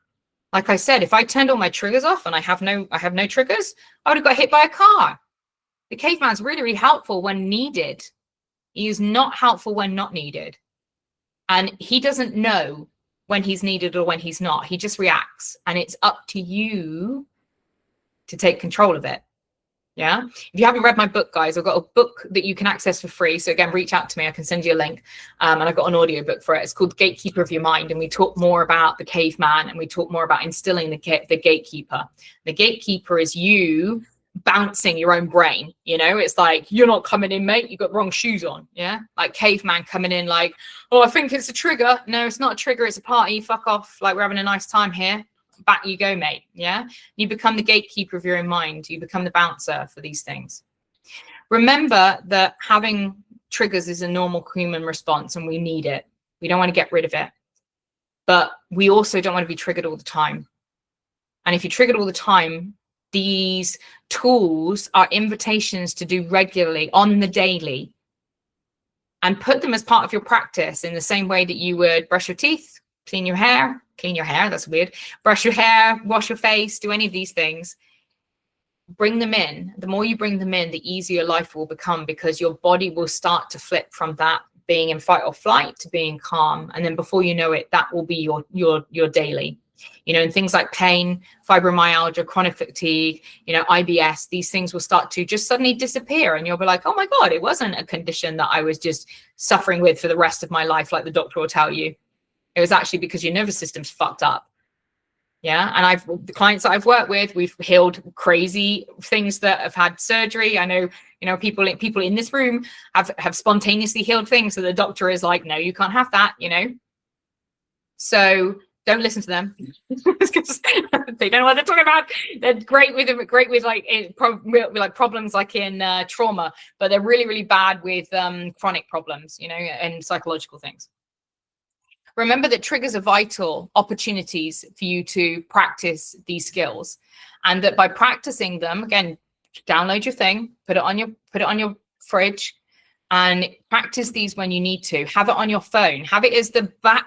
Like I said, if I turned all my triggers off and I have no triggers, I would have got hit by a car. The caveman's really, really helpful when needed. He is not helpful when not needed. And he doesn't know when he's needed or when he's not. He just reacts. And it's up to you to take control of it. Yeah. If you haven't read my book, guys, I've got a book that you can access for free. So again, reach out to me. I can send you a link. And I've got an audio book for it. It's called Gatekeeper of Your Mind. And we talk more about the caveman, and we talk more about instilling the gatekeeper. The gatekeeper is you bouncing your own brain. You know, it's like, you're not coming in, mate. You got wrong shoes on. Yeah. Like caveman coming in like, oh, I think it's a trigger. No, it's not a trigger. It's a party. Fuck off. Like, we're having a nice time here. Back you go, mate. Yeah. You become the gatekeeper of your own mind. You become the bouncer for these things. Remember that having triggers is a normal human response, and we need it. We don't want to get rid of it, but we also don't want to be triggered all the time. And if you're triggered all the time, these tools are invitations to do regularly on the daily, and put them as part of your practice in the same way that you would brush your teeth, clean your hair, that's weird, brush your hair, wash your face, do any of these things. Bring them in. The more you bring them in, the easier life will become, because your body will start to flip from that being in fight or flight to being calm. And then before you know it, that will be your daily. You know, and things like pain, fibromyalgia, chronic fatigue, you know, IBS, these things will start to just suddenly disappear. And you'll be like, oh my God, it wasn't a condition that I was just suffering with for the rest of my life, like the doctor will tell you. It was actually because your nervous system's fucked up. Yeah. And the clients that I've worked with, we've healed crazy things that have had surgery. I know, you know, people in this room have spontaneously healed things. So the doctor is like, no, you can't have that, you know? So don't listen to them. Because they don't know what they're talking about. They're great with like problems like in trauma, but they're really, really bad with chronic problems, you know, and psychological things. Remember that triggers are vital opportunities for you to practice these skills, and that by practicing them, again, download your thing, put it on your fridge, and practice these when you need to. Have it on your phone. Have it as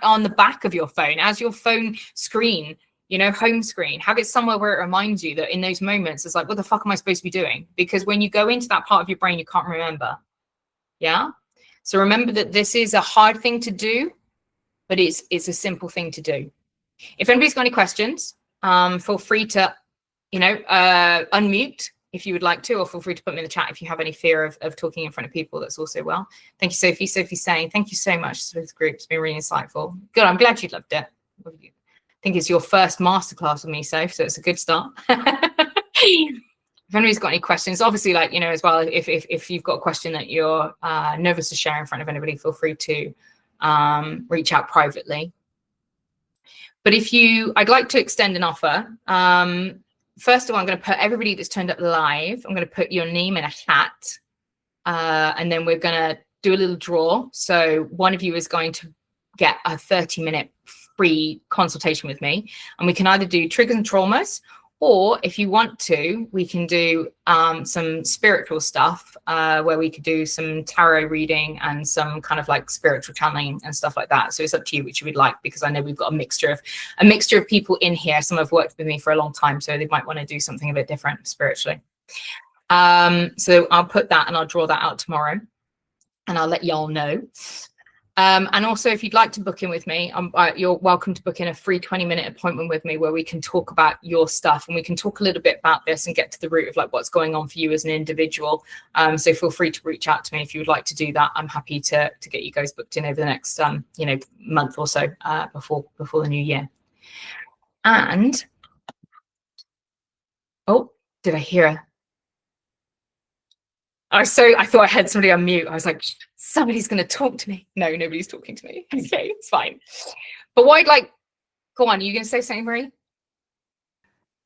on the back of your phone, as your phone screen, you know, home screen. Have it somewhere where it reminds you that in those moments, it's like, what the fuck am I supposed to be doing? Because when you go into that part of your brain, you can't remember. Yeah. So remember that this is a hard thing to do, but it's a simple thing to do. If anybody's got any questions, feel free to, unmute if you would like to, or feel free to put them in the chat if you have any fear of talking in front of people. That's also well. Thank you, Sophie. Sophie's saying, thank you so much for this group. It's been really insightful. Good. I'm glad you loved it. I think it's your first masterclass with me, Soph, so it's a good start. If anybody's got any questions, obviously, as well, if you've got a question that you're nervous to share in front of anybody, feel free to reach out privately. But I'd like to extend an offer. First of all, I'm going to put everybody that's turned up live, I'm going to put your name in a hat, and then we're going to do a little draw. So one of you is going to get a 30-minute free consultation with me, and we can either do triggers and traumas, or if you want to, we can do some spiritual stuff where we could do some tarot reading and some kind of like spiritual channeling and stuff like that. So it's up to you which you would like, because I know we've got a mixture of people in here. Some have worked with me for a long time, so they might want to do something a bit different spiritually. So I'll put that and I'll draw that out tomorrow, and I'll let y'all know. And also, if you'd like to book in with me, you're welcome to book in a free 20-minute appointment with me where we can talk about your stuff, and we can talk a little bit about this and get to the root of like what's going on for you as an individual. So feel free to reach out to me if you would like to do that. I'm happy to get you guys booked in over the next month or so before the new year. And oh, did I hear? I thought I had somebody on mute. I was like, somebody's going to talk to me. No, nobody's talking to me. Okay, it's fine. But what I'd like, go on, are you going to say something, Marie?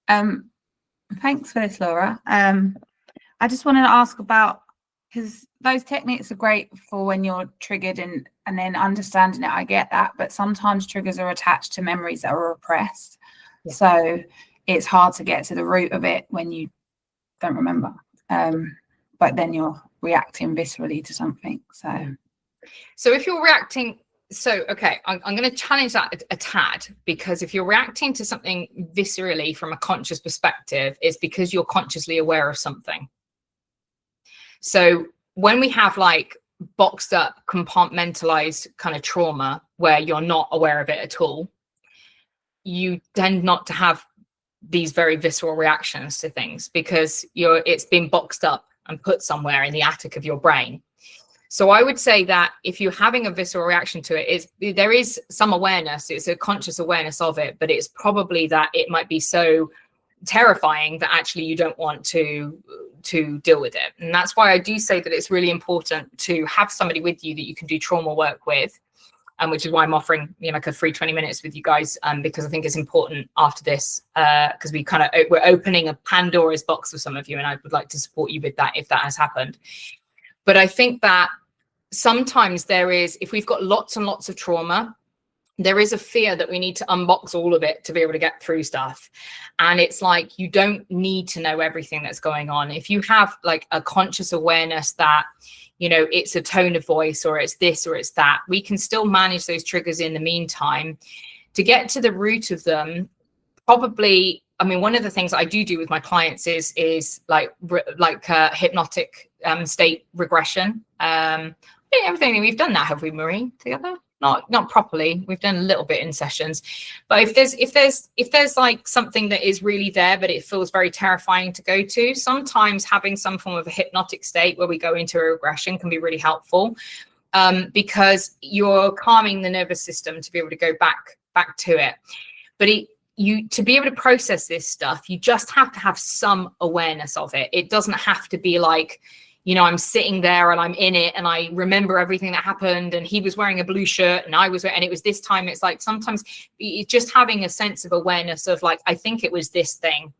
Thanks for this, Laura. I just wanted to ask about, because those techniques are great for when you're triggered and then understanding it. I get that, but sometimes triggers are attached to memories that are repressed. Yeah. So it's hard to get to the root of it when you don't remember. But then you're reacting viscerally to something. So if you're reacting, okay, I'm going to challenge that a tad, because if you're reacting to something viscerally from a conscious perspective, it's because you're consciously aware of something. So when we have like boxed up, compartmentalized kind of trauma where you're not aware of it at all, you tend not to have these very visceral reactions to things, because it's been boxed up and put somewhere in the attic of your brain. So I would say that if you're having a visceral reaction to it, there is some awareness, it's a conscious awareness of it, but it's probably that it might be so terrifying that actually you don't want to deal with it. And that's why I do say that it's really important to have somebody with you that you can do trauma work with, which is why I'm offering like a free 20 minutes with you guys, because I think it's important after this, because we're opening a Pandora's box for some of you, and I would like to support you with that if that has happened. But I think that sometimes if we've got lots and lots of trauma, there is a fear that we need to unbox all of it to be able to get through stuff. And it's like, you don't need to know everything that's going on. If you have like a conscious awareness that it's a tone of voice, or it's this, or it's that, we can still manage those triggers in the meantime. To get to the root of them, probably, one of the things I do with my clients is like hypnotic state regression. Everything we've done that, have we, Marie, together? Not properly. We've done a little bit in sessions, but if there's like something that is really there, but it feels very terrifying to go to, sometimes having some form of a hypnotic state where we go into a regression can be really helpful, because you're calming the nervous system to be able to go back to it. But to be able to process this stuff, you just have to have some awareness of it. It doesn't have to be like, I'm sitting there and I'm in it and I remember everything that happened, and he was wearing a blue shirt and and it was this time. It's like, sometimes it's just having a sense of awareness of like, I think it was this thing.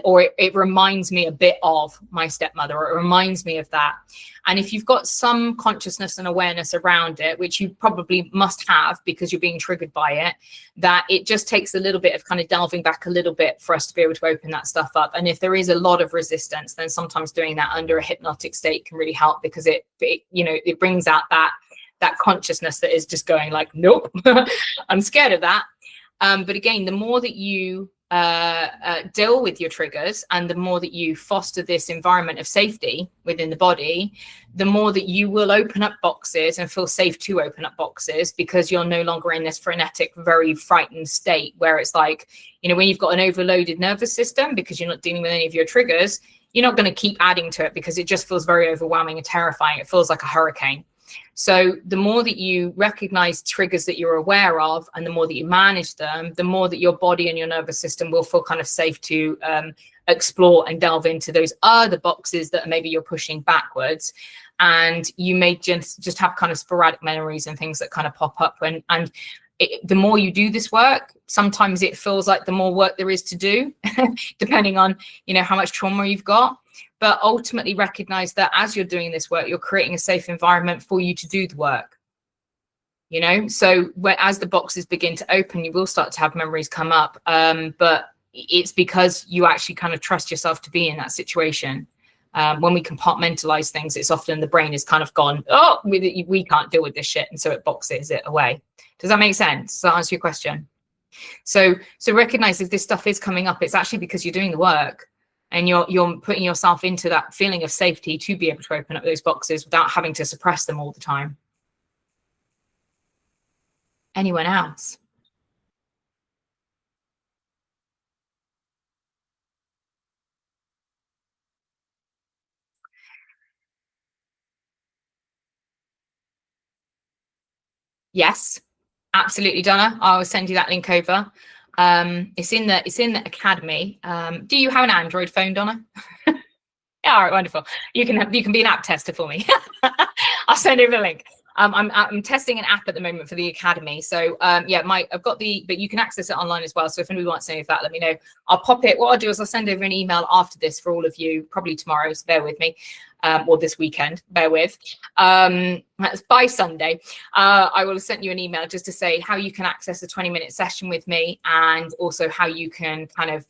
Or it reminds me a bit of my stepmother, or it reminds me of that. And if you've got some consciousness and awareness around it, which you probably must have because you're being triggered by it, that it just takes a little bit of kind of delving back a little bit for us to be able to open that stuff up. And if there is a lot of resistance, then sometimes doing that under a hypnotic state can really help, because it brings out that consciousness that is just going like, nope, I'm scared of that. But again, the more that you deal with your triggers, and the more that you foster this environment of safety within the body, the more that you will open up boxes and feel safe to open up boxes, because you're no longer in this frenetic, very frightened state where it's like, you know, when you've got an overloaded nervous system because you're not dealing with any of your triggers, you're not going to keep adding to it because it just feels very overwhelming and terrifying. It feels like a hurricane. So the more that you recognize triggers that you're aware of, and the more that you manage them, the more that your body and your nervous system will feel kind of safe to explore and delve into those other boxes that maybe you're pushing backwards. And you may just have kind of sporadic memories and things that kind of pop up. And the more you do this work, sometimes it feels like the more work there is to do, depending on, you know, how much trauma you've got. But ultimately recognize that as you're doing this work, you're creating a safe environment for you to do the work. You know, so as the boxes begin to open, you will start to have memories come up. But it's because you actually kind of trust yourself to be in that situation. When we compartmentalize things, it's often the brain is kind of gone, oh, we can't deal with this shit. And so it boxes it away. Does that make sense? Does that answer your question? So recognize if this stuff is coming up, it's actually because you're doing the work. And you're putting yourself into that feeling of safety to be able to open up those boxes without having to suppress them all the time. Anyone else? Yes, absolutely, Donna. I'll send you that link over. It's in the academy. Do you have an Android phone, Donna? Yeah, all right, wonderful. You can be an app tester for me. I'll send over the link. I'm testing an app at the moment for the academy. So yeah, I've got but you can access it online as well. So if anybody wants any of that, let me know. I'll pop it. What I'll do is I'll send over an email after this for all of you, probably tomorrow. So bear with me. Or this weekend, bear with. By Sunday, I will have sent you an email just to say how you can access a 20-minute session with me, and also how you can kind of,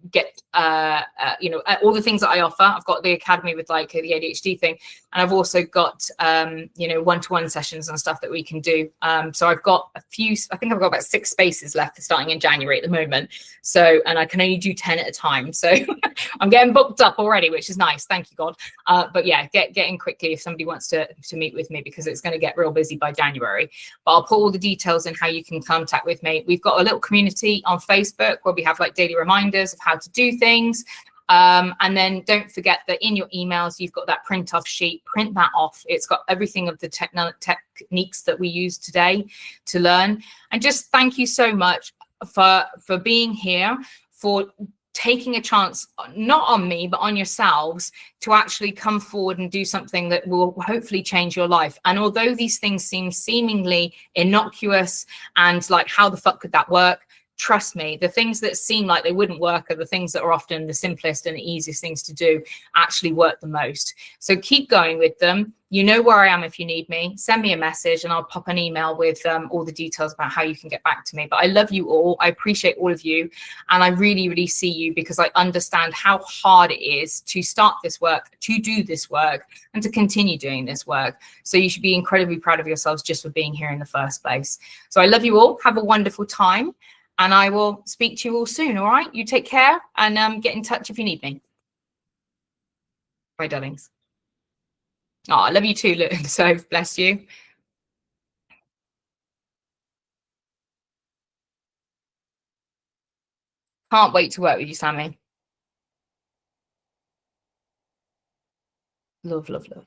get, all the things that I offer. I've got the academy with like the ADHD thing, and I've also got, one-to-one sessions and stuff that we can do. So I've got I think I've got about 6 spaces left for starting in January at the moment. So, and I can only do 10 at a time. So I'm getting booked up already, which is nice. Thank you, God. But yeah, get in quickly if somebody wants to meet with me, because it's going to get real busy by January. But I'll put all the details in how you can contact with me. We've got a little community on Facebook where we have like daily reminders of how to do things. And then don't forget that in your emails, you've got that print off sheet. Print that off. It's got everything of the techniques that we use today to learn. And just thank you so much for being here, for taking a chance, not on me, but on yourselves, to actually come forward and do something that will hopefully change your life. And although these things seem seemingly innocuous and like, how the fuck could that work? Trust me, the things that seem like they wouldn't work are the things that are often the simplest and the easiest things to do, actually work the most. So keep going with them. You know where I am if you need me. Send me a message and I'll pop an email with all the details about how you can get back to me. But I love you all. I appreciate all of you. And I really, really see you, because I understand how hard it is to start this work, to do this work, and to continue doing this work. So you should be incredibly proud of yourselves just for being here in the first place. So I love you all. Have a wonderful time. And I will speak to you all soon, all right? You take care, and get in touch if you need me. Bye, darlings. Oh, I love you too, look. So bless you. Can't wait to work with you, Sammy. Love, love, love.